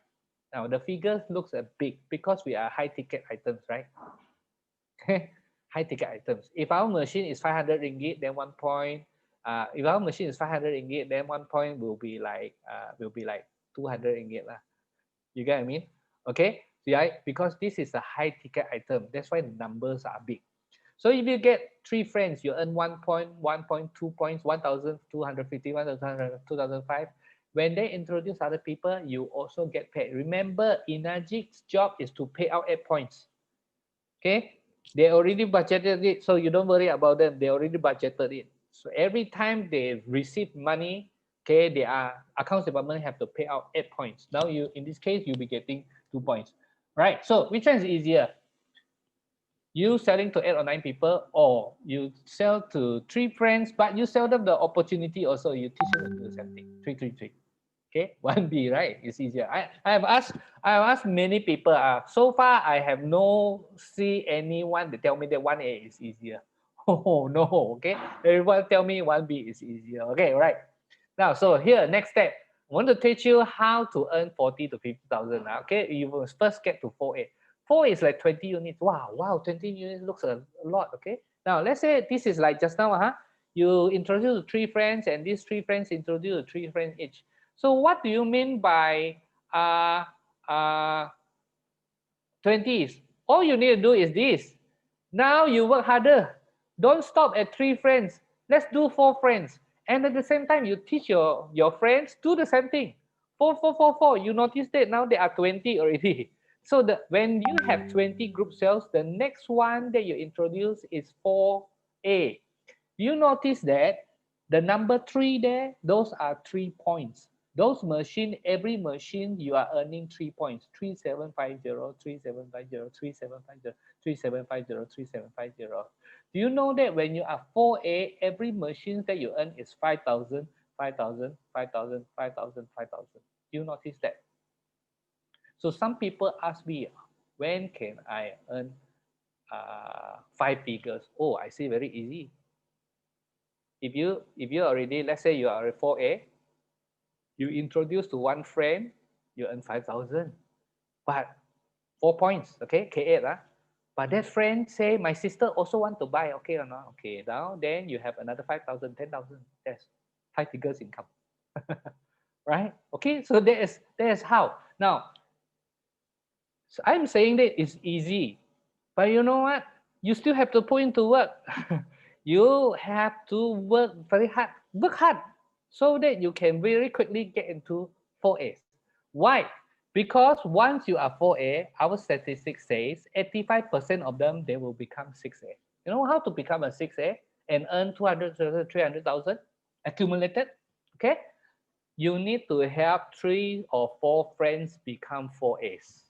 Now the figures looks a big because we are high ticket items, right? High ticket items. If our machine is 500 ringgit, then 1 point. If our machine is 500 ringgit, then 1 point will be like 200 ringgit lah. You get what I mean? Okay. Yeah, because this is a high ticket item. That's why the numbers are big. So if you get 3 friends, you earn 1 point, 1 point, 2 points, 1,250, 1,200, 2005. When they introduce other people, you also get paid. Remember, Inajic's job is to pay out 8 points. Okay, they already budgeted it, so you don't worry about them. They already budgeted it. So every time they receive money, okay, they are accounts department have to pay out 8 points. Now you, in this case, you'll be getting 2 points, right? So which one is easier? You selling to 8 or 9 people, or you sell to 3 friends, but you sell them the opportunity also. You teach them to do the same thing. 3. Okay, 1B, right? It's easier. I have asked many people. So far I have no see anyone that tell me that 1A is easier. Oh no, okay. Everyone tell me 1B is easier. Okay, right. Now, so here, next step. I want to teach you how to earn 40 to 50,000. Okay, you will first get to 4A. 4 is like 20 units. Wow, 20 units looks a lot. Okay. Now, let's say this is like just now, you introduce 3 friends, and these 3 friends introduce 3 friends each. So what do you mean by 20s? All you need to do is this. Now you work harder. Don't stop at 3 friends. Let's do 4 friends. And at the same time, you teach your friends do the same thing. 4. You notice that now there are 20 already. So when you have 20 group sales, the next one that you introduce is 4A. You notice that the number 3 there, those are 3 points. Those machine, every machine you are earning 3 points. 3750, 3750, 3750, 3750, 3750. Do you know that when you are 4A, every machine that you earn is 5,000, 5,000, 5,000, 5,000, 5,000. Do you notice that? So some people ask me, when can I earn 5 figures? Oh, I say very easy. If you already, let's say you are a 4A, you introduce to one friend, you earn 5,000, but 4 points, okay, K8. But that friend say, my sister also want to buy, okay or not? Okay, now then you have another 5,000, 10,000. That's 5 figures income, right? Okay, so that is how. Now, so I'm saying that it's easy, but you know what? You still have to put into work. You have to work very hard. Work hard so that you can very quickly get into 4As. Why? Because once you are 4A, our statistics says 85% of them they will become 6A. You know how to become a 6A and earn 200,000, 300,000 accumulated? Okay, you need to help 3 or 4 friends become 4As,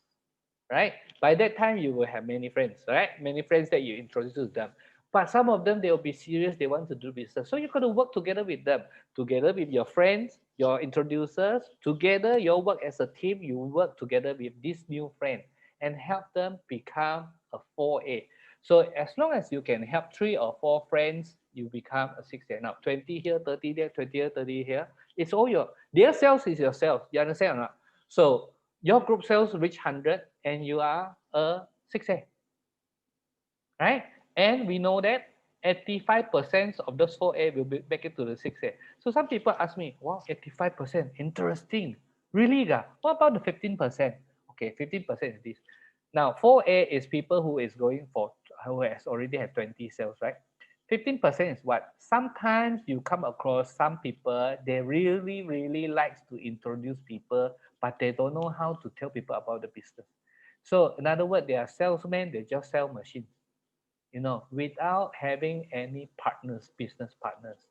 right? By that time, you will have many friends, right? Many friends that you introduce to them. But some of them, they will be serious. They want to do business. So you got to work together with them, together with your friends, your introducers. Together, you work as a team. You work together with this new friend and help them become a 4A. So as long as you can help 3 or 4 friends, you become a 6A. Now, 20 here, 30 there, 20 here, 30 here. It's all their sales is your sales. You understand or not? So your group sales reach 100 and you are a 6A, right? And we know that 85% of those 4A will be back into the 6A. So some people ask me, wow, 85%, interesting. Really? What about the 15%? Okay, 15% is this. Now, 4A is people who has already had 20 sales, right? 15% is what? Sometimes you come across some people, they really, really likes to introduce people, but they don't know how to tell people about the business. So in other words, they are salesmen, they just sell machines, without having any partners, business partners.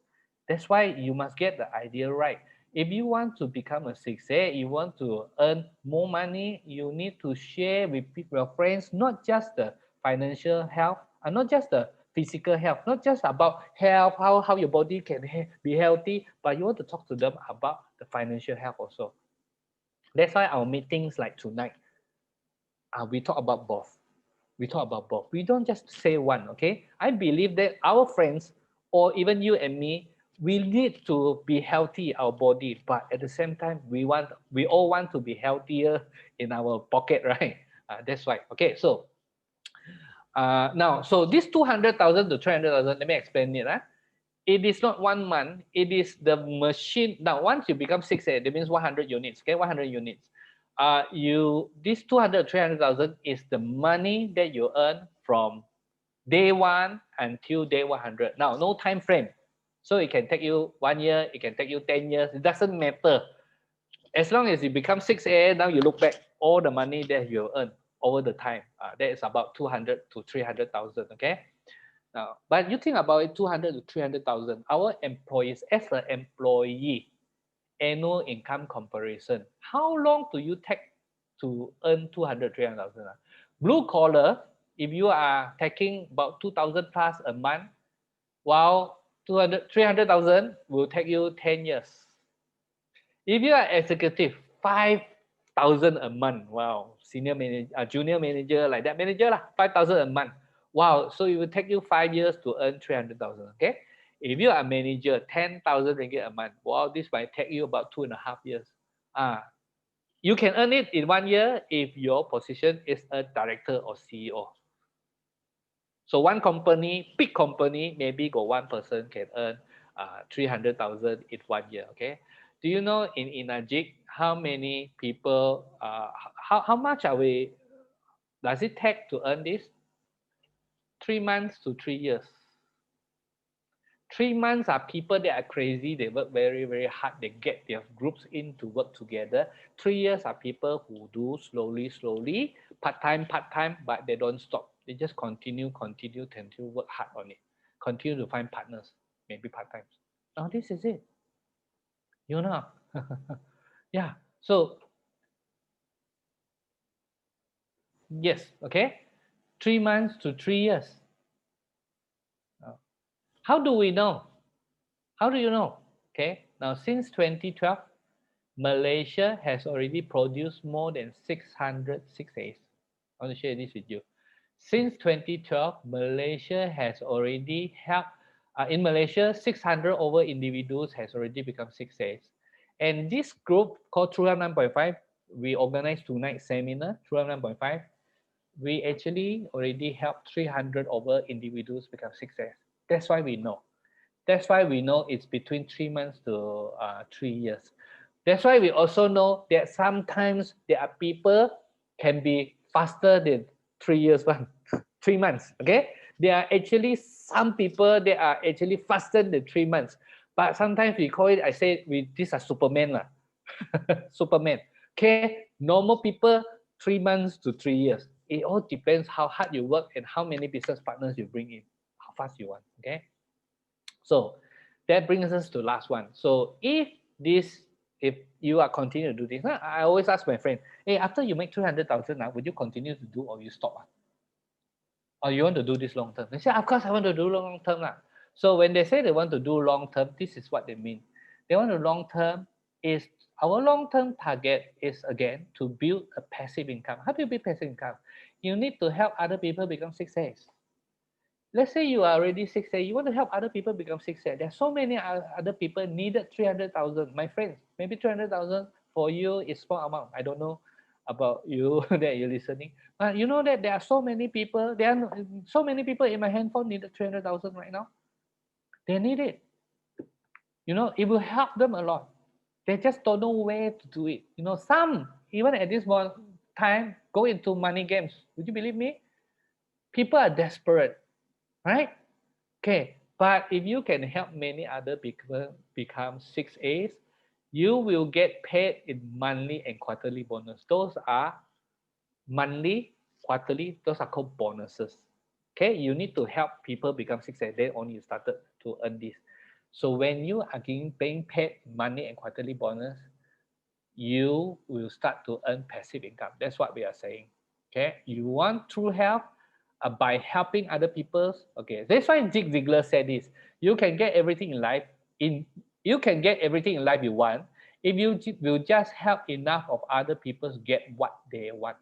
That's why you must get the idea right. If you want to become a success, you want to earn more money, you need to share with your friends, not just the financial health, and not just the physical health, not just about health, how your body can be healthy, but you want to talk to them about the financial health also. That's why our meetings like tonight, we talk about both. We talk about both. We don't just say one, okay? I believe that our friends, or even you and me, we need to be healthy our body, but at the same time, we all want to be healthier in our pocket, right? That's right. Okay, so now, so this 200,000 to 300,000, let me explain it. It is not 1 month. It is the machine. Now, once you become 6A, that means 100 units. Okay, 100 units. This 200, 300,000 is the money that you earn from day one until day 100. Now, no time frame. So it can take you 1 year, it can take you 10 years. It doesn't matter. As long as you become 6A, now you look back, all the money that you earn over the time. That is about 200 to 300,000. Okay. Now, but you think about it, 200 to 300,000. Our employees, as an employee, annual income comparison. How long do you take to earn 200, 300,000? Blue collar, if you are taking about 2,000 plus a month, while 200, 300,000 will take you 10 years. If you are executive, 5,000 a month. Wow, senior manager, junior manager, like that manager lah, 5,000 a month. Wow, so it will take you 5 years to earn 300,000. Okay, if you are a manager, 10,000 ringgit a month. Wow, this might take you about 2.5 years. You can earn it in 1 year if your position is a director or CEO. So one company, big company, maybe got one person can earn 300,000 in 1 year. Okay. Do you know in Ajik how many people? How much are we? Does it take to earn this? 3 months to 3 years. 3 months are people that are crazy. They work very, very hard. They get their groups in to work together. 3 years are people who do slowly, slowly, part time, but they don't stop. They just continue, work hard on it. Continue to find partners, maybe part time. Now this is it. You know. Yeah. So yes, okay. 3 months to 3 years. How do we know? How do you know? Okay. Now since 2012, Malaysia has already produced more than 600 6As. I want to share this with you. Since 2012, Malaysia has already helped, in Malaysia, 600 over individuals has already become 6As. And this group called True Health 9.5, we organized tonight seminar, True Health 9.5. We actually already helped 300 over individuals become 6As. That's why we know. That's why we know it's between 3 months to 3 years. That's why we also know that sometimes there are people can be faster than 3 years one, 3 months. Okay, there are actually some people that are actually faster than 3 months. But sometimes we call it. I say we these are Superman lah, Superman. Okay, normal people 3 months to 3 years. It all depends how hard you work and how many business partners you bring in, how fast you want. Okay. So that brings us to last one. So if you are continue to do this, I always ask my friend, hey, after you make 300,000 now, would you continue to do or you stop? Or you want to do this long term? They say, of course I want to do long term. So when they say they want to do long term, this is what they mean. They want to long term is our long term target is again to build a passive income. How do you build passive income? You need to help other people become success. Let's say you are already 6A, you want to help other people become 6A. There are so many other people needed 300,000. My friends, maybe 300,000 for you is small amount. I don't know about you that you're listening. But you know that there are so many people, there are so many people in my handphone needed 300,000 right now. They need it. You know, it will help them a lot. They just don't know where to do it. You know, some, even at this time, go into money games. Would you believe me? People are desperate, right? Okay, but if you can help many other people become 6As, you will get paid in monthly and quarterly bonus. Those are monthly, quarterly, those are called bonuses. Okay, you need to help people become 6A, then only you started to earn this. So when you are being paid money and quarterly bonus, you will start to earn passive income. That's what we are saying. Okay, you want true health by helping other people. Okay, that's why Zig Ziglar said this: you can get everything in life. You can get everything in life you want if you will just help enough of other people to get what they want.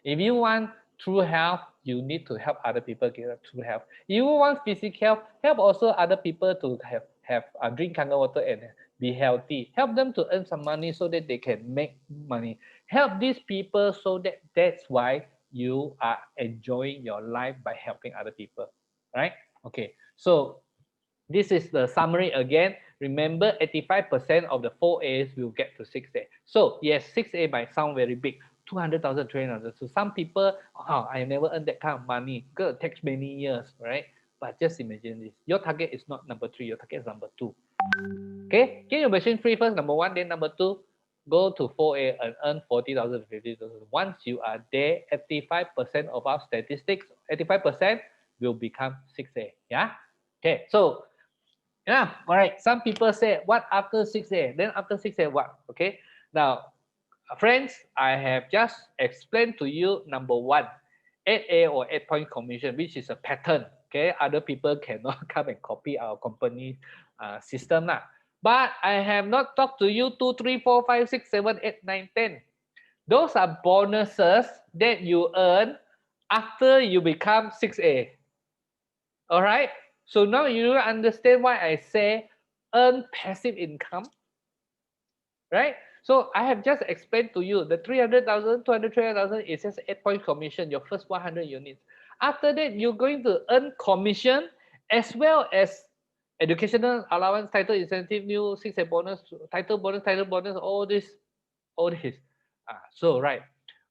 If you want true health, you need to help other people get true health. If you want physical health, help also other people to have drink kangen water and be healthy. Help them to earn some money so that they can make money. Help these people so that's why you are enjoying your life by helping other people, right? Okay, so this is the summary again. Remember, 85% of the 4As will get to 6A. So yes, 6A might sound very big, 200,000, 300,000. So some people, oh, I never earned that kind of money. It takes many years, right? But just imagine this. Your target is not number 3, your target is number 2. Okay, get your machine free first, number 1, then number 2. Go to 4A and earn 40,000, 50,000. Once you are there, 85% of our statistics, 85% will become 6A. Yeah? Okay, so yeah, all right. Some people say, what after 6A? Then after 6A, what? Okay. Now, friends, I have just explained to you number 1, 8A or 8-point commission, which is a pattern. Okay, other people cannot come and copy our company system now. But I have not talked to you 2, 3, 4, 5, 6, 7, 8, 9, 10. Those are bonuses that you earn after you become 6A. All right. So now you understand why I say earn passive income, right? So I have just explained to you the 300,000, 200,000 is just 8-point commission, your first 100 units. After that, you're going to earn commission as well as educational allowance, title incentive, new 6A bonus, title bonus, all this. So right,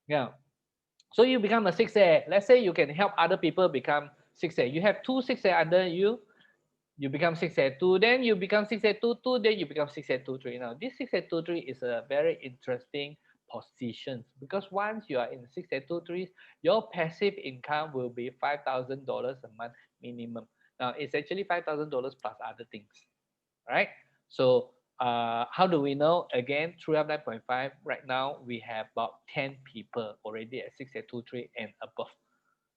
yeah. So you become a 6A. Let's say you can help other people become 6A. You have 2 6A under you. You become 682, then you become 6822, then you become 6823. Now, this 6823 is a very interesting position because once you are in 6823, your passive income will be $5,000 a month minimum. Now, it's actually $5,000 plus other things, right? So, how do we know? Again, through 9.5, right now we have about 10 people already at 6823 and above,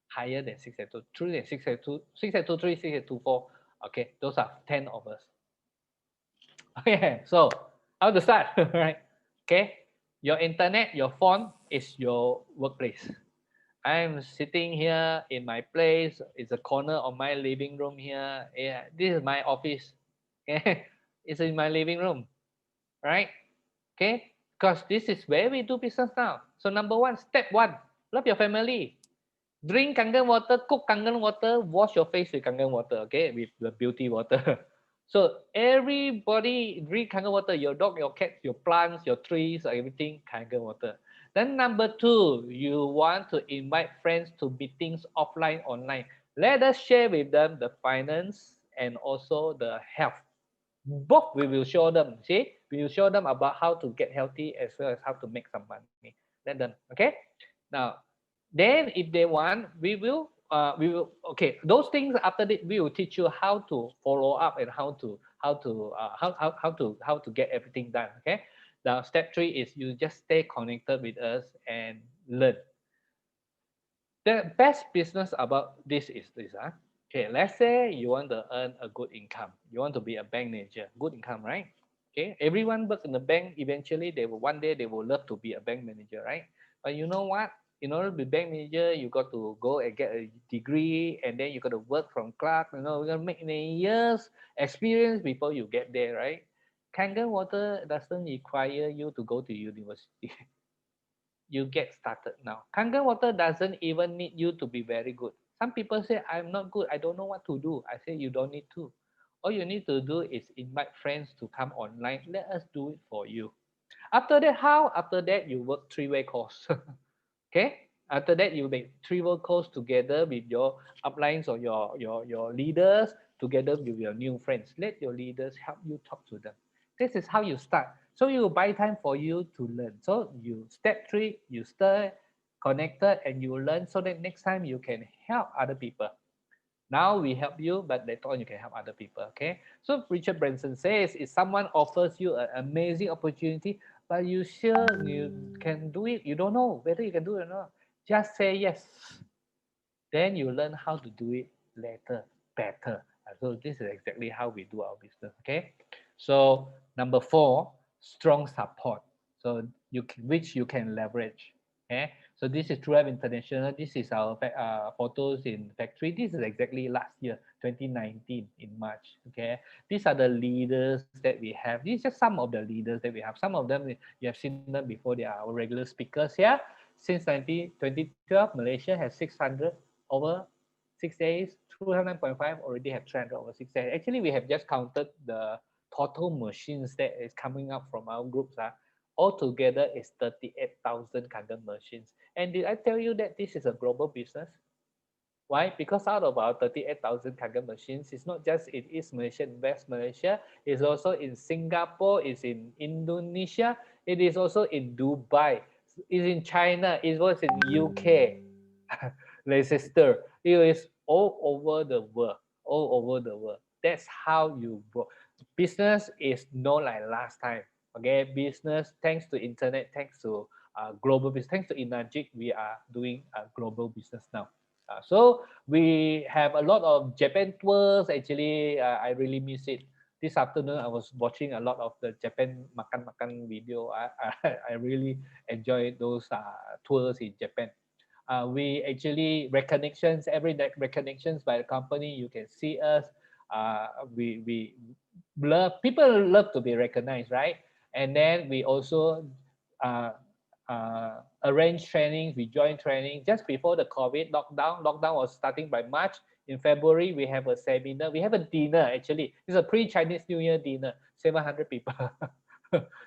higher than 682, 682, 6823, 6824. Okay, those are 10 of us. Okay, so how to start, right? Okay, your internet, your phone is your workplace. I'm sitting here in my place. It's a corner of my living room here. Yeah, this is my office. Okay, it's in my living room, right? Okay, because this is where we do business now. So number one, step one, love your family. Drink Kangen water, cook Kangen water, wash your face with Kangen water, okay, with the beauty water. So everybody drink Kangen water, your dog, your cat, your plants, your trees, everything Kangen water. Then number two, you want to invite friends to meetings offline, online. Let us share with them the finance and also the health. Both we will show them, see, we will show them about how to get healthy as well as how to make some money. Let them, okay. Now, then if they want, we will okay, those things after that we will teach you how to follow up and how to get everything done, okay. Now step three is you just stay connected with us and learn. The best business about this is this. Okay, let's say you want to earn a good income. You want to be a bank manager. Good income, right? Okay, everyone works in the bank. Eventually, they will one day they will love to be a bank manager, right? But you know what? In order to be bank manager, you got to go and get a degree, and then you got to work from clerk. You got to make many years experience before you get there, right? Kangen water doesn't require you to go to university. You get started now. Kangen water doesn't even need you to be very good. Some people say, I'm not good. I don't know what to do. I say, you don't need to. All you need to do is invite friends to come online. Let us do it for you. After that, how? After that, you work three-way course. Okay. After that, you make three-way course together with your uplines or your leaders, together with your new friends. Let your leaders help you talk to them. This is how you start. So you buy time for you to learn. So you step three, you stay connected and you learn so that next time you can help other people. Now we help you, but later on you can help other people. Okay. So Richard Branson says, if someone offers you an amazing opportunity, but you sure you can do it, you don't know whether you can do it or not. Just say yes. Then you learn how to do it later, better. So this is exactly how we do our business. Okay. So number four, strong support. So which you can leverage. Okay. So this is True International. This is our photos in factory. This is exactly last year, 2019 in March. Okay. These are the leaders that we have. These are just some of the leaders that we have. Some of them you have seen them before. They are our regular speakers here. Since 2012, Malaysia has 600 over 6 days. Through 9.5 already have 300 over 6 days. Actually, we have just counted the total machines that is coming up from our groups. Altogether is 38,000 Kangen machines. And did I tell you that this is a global business? Why? Because out of our 38,000 Kangen machines, it's not just in East Malaysia, in West Malaysia, it's also in Singapore, it's in Indonesia, it is also in Dubai, it's in China, it was in UK, Leicester. It is all over the world, all over the world. That's how you work. Business is not like last time. Okay, business thanks to internet, thanks to global business, thanks to Inagic, we are doing a global business now. So we have a lot of Japan tours. Actually, I really miss it. This afternoon, I was watching a lot of the Japan makan-makan video. I really enjoy those tours in Japan. We actually recognitions every recognitions by the company. You can see us. We love people love to be recognized, right? And then we also uh, arrange trainings. We join training just before the COVID lockdown. Lockdown was starting by March. In February, we have a seminar. We have a dinner actually. It's a pre-Chinese New Year dinner. 700 people.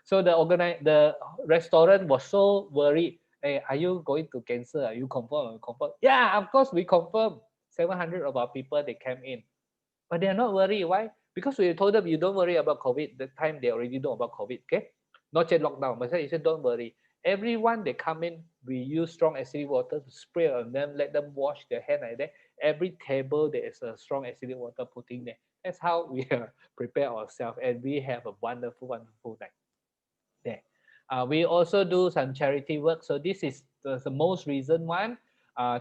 So the restaurant was so worried. Hey, are you going to cancel? Are you confirm? Confirm? Yeah, of course we confirm. 700 of our people they came in. But they are not worried. Why? Because we told them you don't worry about COVID. The time they already know about COVID. Okay, not yet lockdown. But you said don't worry. Everyone they come in, we use strong acidic water to spray on them, let them wash their hand like that. Every table there is a strong acidic water putting there. That's how we prepare ourselves, and we have a wonderful, wonderful night there. We also do some charity work. So this is the most recent one.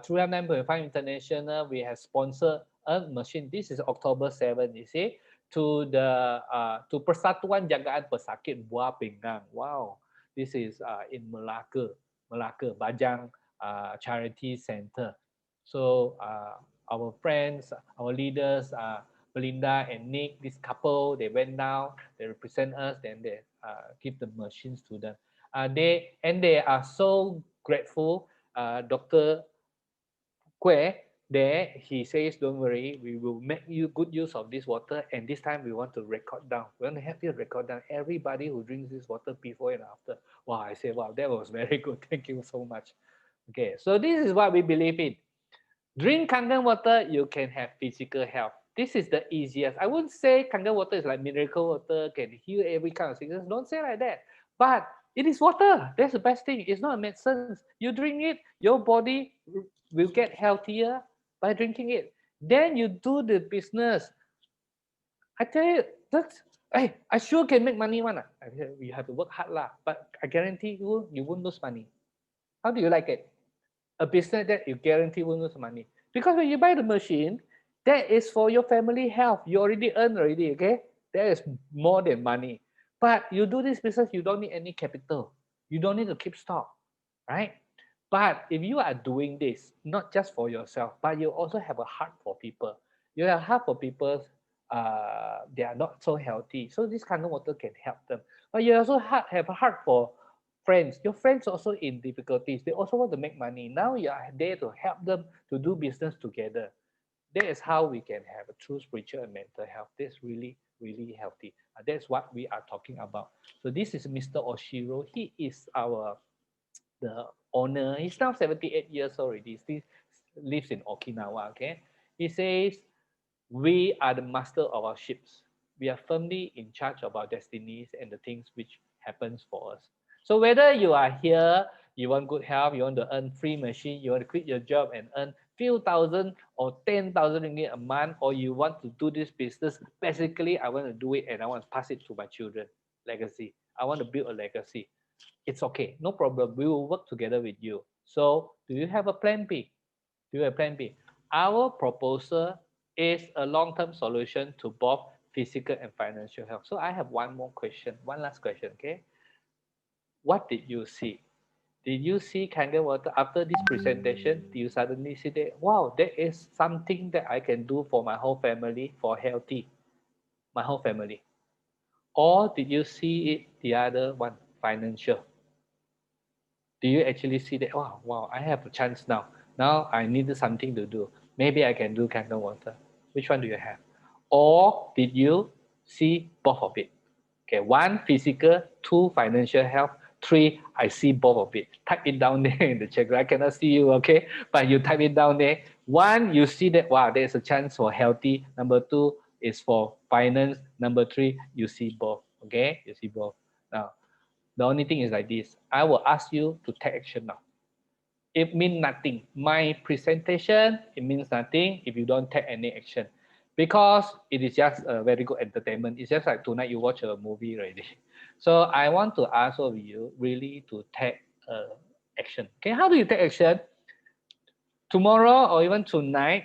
Through 9.5 International, we have sponsored a machine. This is October 7, you see, to the to Persatuan Jagaan Pesakit Buah Pinggang. Wow, this is in Melaka, Bajang Charity Center. So our friends, our leaders, Belinda and Nick, this couple, they went down, they represent us, then they give the machines to them. They are so grateful. Dr. Que there, he says, don't worry, we will make you good use of this water. And this time we want to record down. We want to have you record down everybody who drinks this water before and after. Wow, I say, wow, that was very good. Thank you so much. Okay, so this is what we believe in. Drink Kangen water, you can have physical health. This is the easiest. I wouldn't say Kangen water is like miracle water, can heal every kind of sickness. Don't say like that. But it is water. That's the best thing. It's not a medicine. You drink it, your body will get healthier by drinking it. Then you do the business. I tell you, that's, hey, I sure can make money one. I tell you have to work hard lah. But I guarantee you won't lose money. How do you like it? A business that you guarantee will lose money. Because when you buy the machine, that is for your family health. You already earn already, okay? That is more than money. But you do this business, you don't need any capital. You don't need to keep stock, right? But if you are doing this, not just for yourself, but you also have a heart for people. You have a heart for people, they are not so healthy. So this kind of water can help them. But you also have a heart for friends. Your friends also in difficulties. They also want to make money. Now you are there to help them to do business together. That is how we can have a true spiritual and mental health. That's really, really healthy. That's what we are talking about. So this is Mr. Oshiro. He is our the owner. He's now 78 years old already. Still lives in Okinawa. Okay. He says, we are the master of our ships. We are firmly in charge of our destinies and the things which happens for us. So whether you are here, you want good health, you want to earn free machine, you want to quit your job and earn few thousand or 10,000 ringgit a month, or you want to do this business, basically I want to do it and I want to pass it to my children. Legacy. I want to build a legacy. It's okay, no problem. We will work together with you. So do you have a plan B? Do you have a plan B? Our proposal is a long-term solution to both physical and financial health. So I have one more question, one last question, okay? What did you see? Did you see Kangen water after this presentation? Do you suddenly see that, wow, that is something that I can do for my whole family, for healthy, my whole family? Or did you see it the other one, financial? Do you actually see that, wow, wow, I have a chance now. Now I need something to do. Maybe I can do candle water. Which one do you have? Or did you see both of it? Okay, one physical, two financial health, three I see both of it. Type it down there in the chat. I cannot see you, okay? But you type it down there. One, you see that, wow, there's a chance for healthy. Number two is for finance. Number three, you see both, okay? You see both. Now, the only thing is like this. I will ask you to take action now. It means nothing. My presentation, it means nothing if you don't take any action. Because it is just a very good entertainment. It's just like tonight you watch a movie already. So I want to ask all of you really to take action. Okay, how do you take action? Tomorrow or even tonight,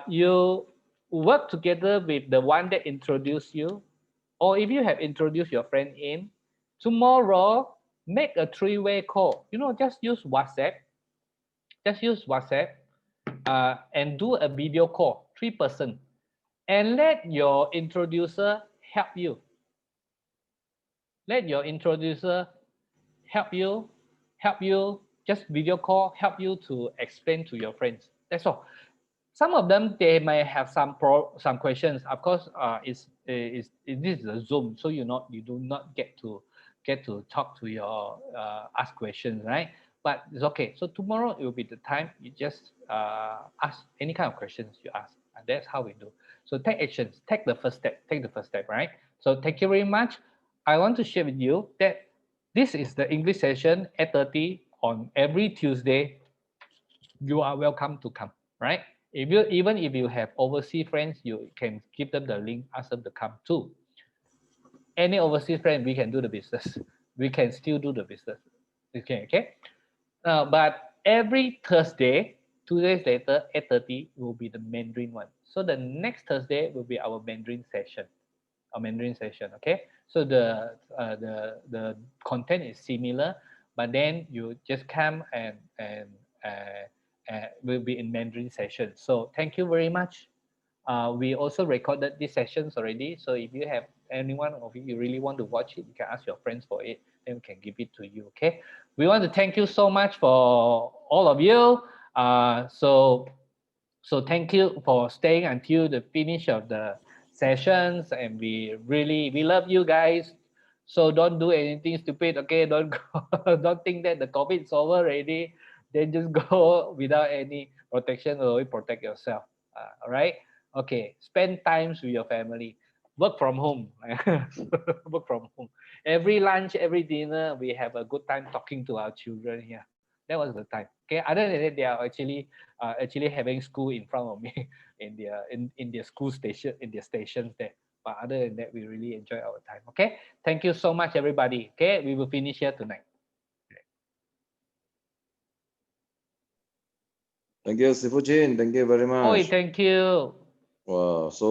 you work together with the one that introduced you, or if you have introduced your friend in, tomorrow make a three-way call. Just use WhatsApp. Just use WhatsApp and do a video call, 3 person, and let your introducer help you. Let your introducer help you, just video call, help you to explain to your friends. That's all. Some of them, they may have some questions. Of course, this is a Zoom, so you do not get to talk to your ask questions, right? But it's okay. So tomorrow it will be the time you just ask any kind of questions you ask. And that's how we do. So take actions, take the first step, take the first step, right? So thank you very much. I want to share with you that this is the English session 8:30 on every Tuesday. You are welcome to come, right? If you even if you have overseas friends, you can give them the link, ask them to come too. Any overseas friend, we can do the business. We can still do the business. Okay. But every Thursday, 2 days later, 8:30 will be the Mandarin one. So the next Thursday will be our Mandarin session. A Mandarin session. Okay. So the content is similar, but then you just come and will be in Mandarin session. So thank you very much. We also recorded these sessions already. So if you have anyone of you really want to watch it, you can ask your friends for it. Then we can give it to you. Okay. We want to thank you so much for all of you. So thank you for staying until the finish of the sessions, and we love you guys. So don't do anything stupid. Okay. Don't go, don't think that the COVID is over already. Then just go without any protection, or protect yourself. All right. Okay, spend times with your family. Work from home. Work from home. Every lunch, every dinner, we have a good time talking to our children here. That was the time. Okay. Other than that, they are actually having school in front of me in their school station, in their stations there. But other than that, we really enjoy our time. Okay. Thank you so much, everybody. Okay, we will finish here tonight. Thank you, Sifu Jin. Thank you very Oh, much. thank you. Wow, so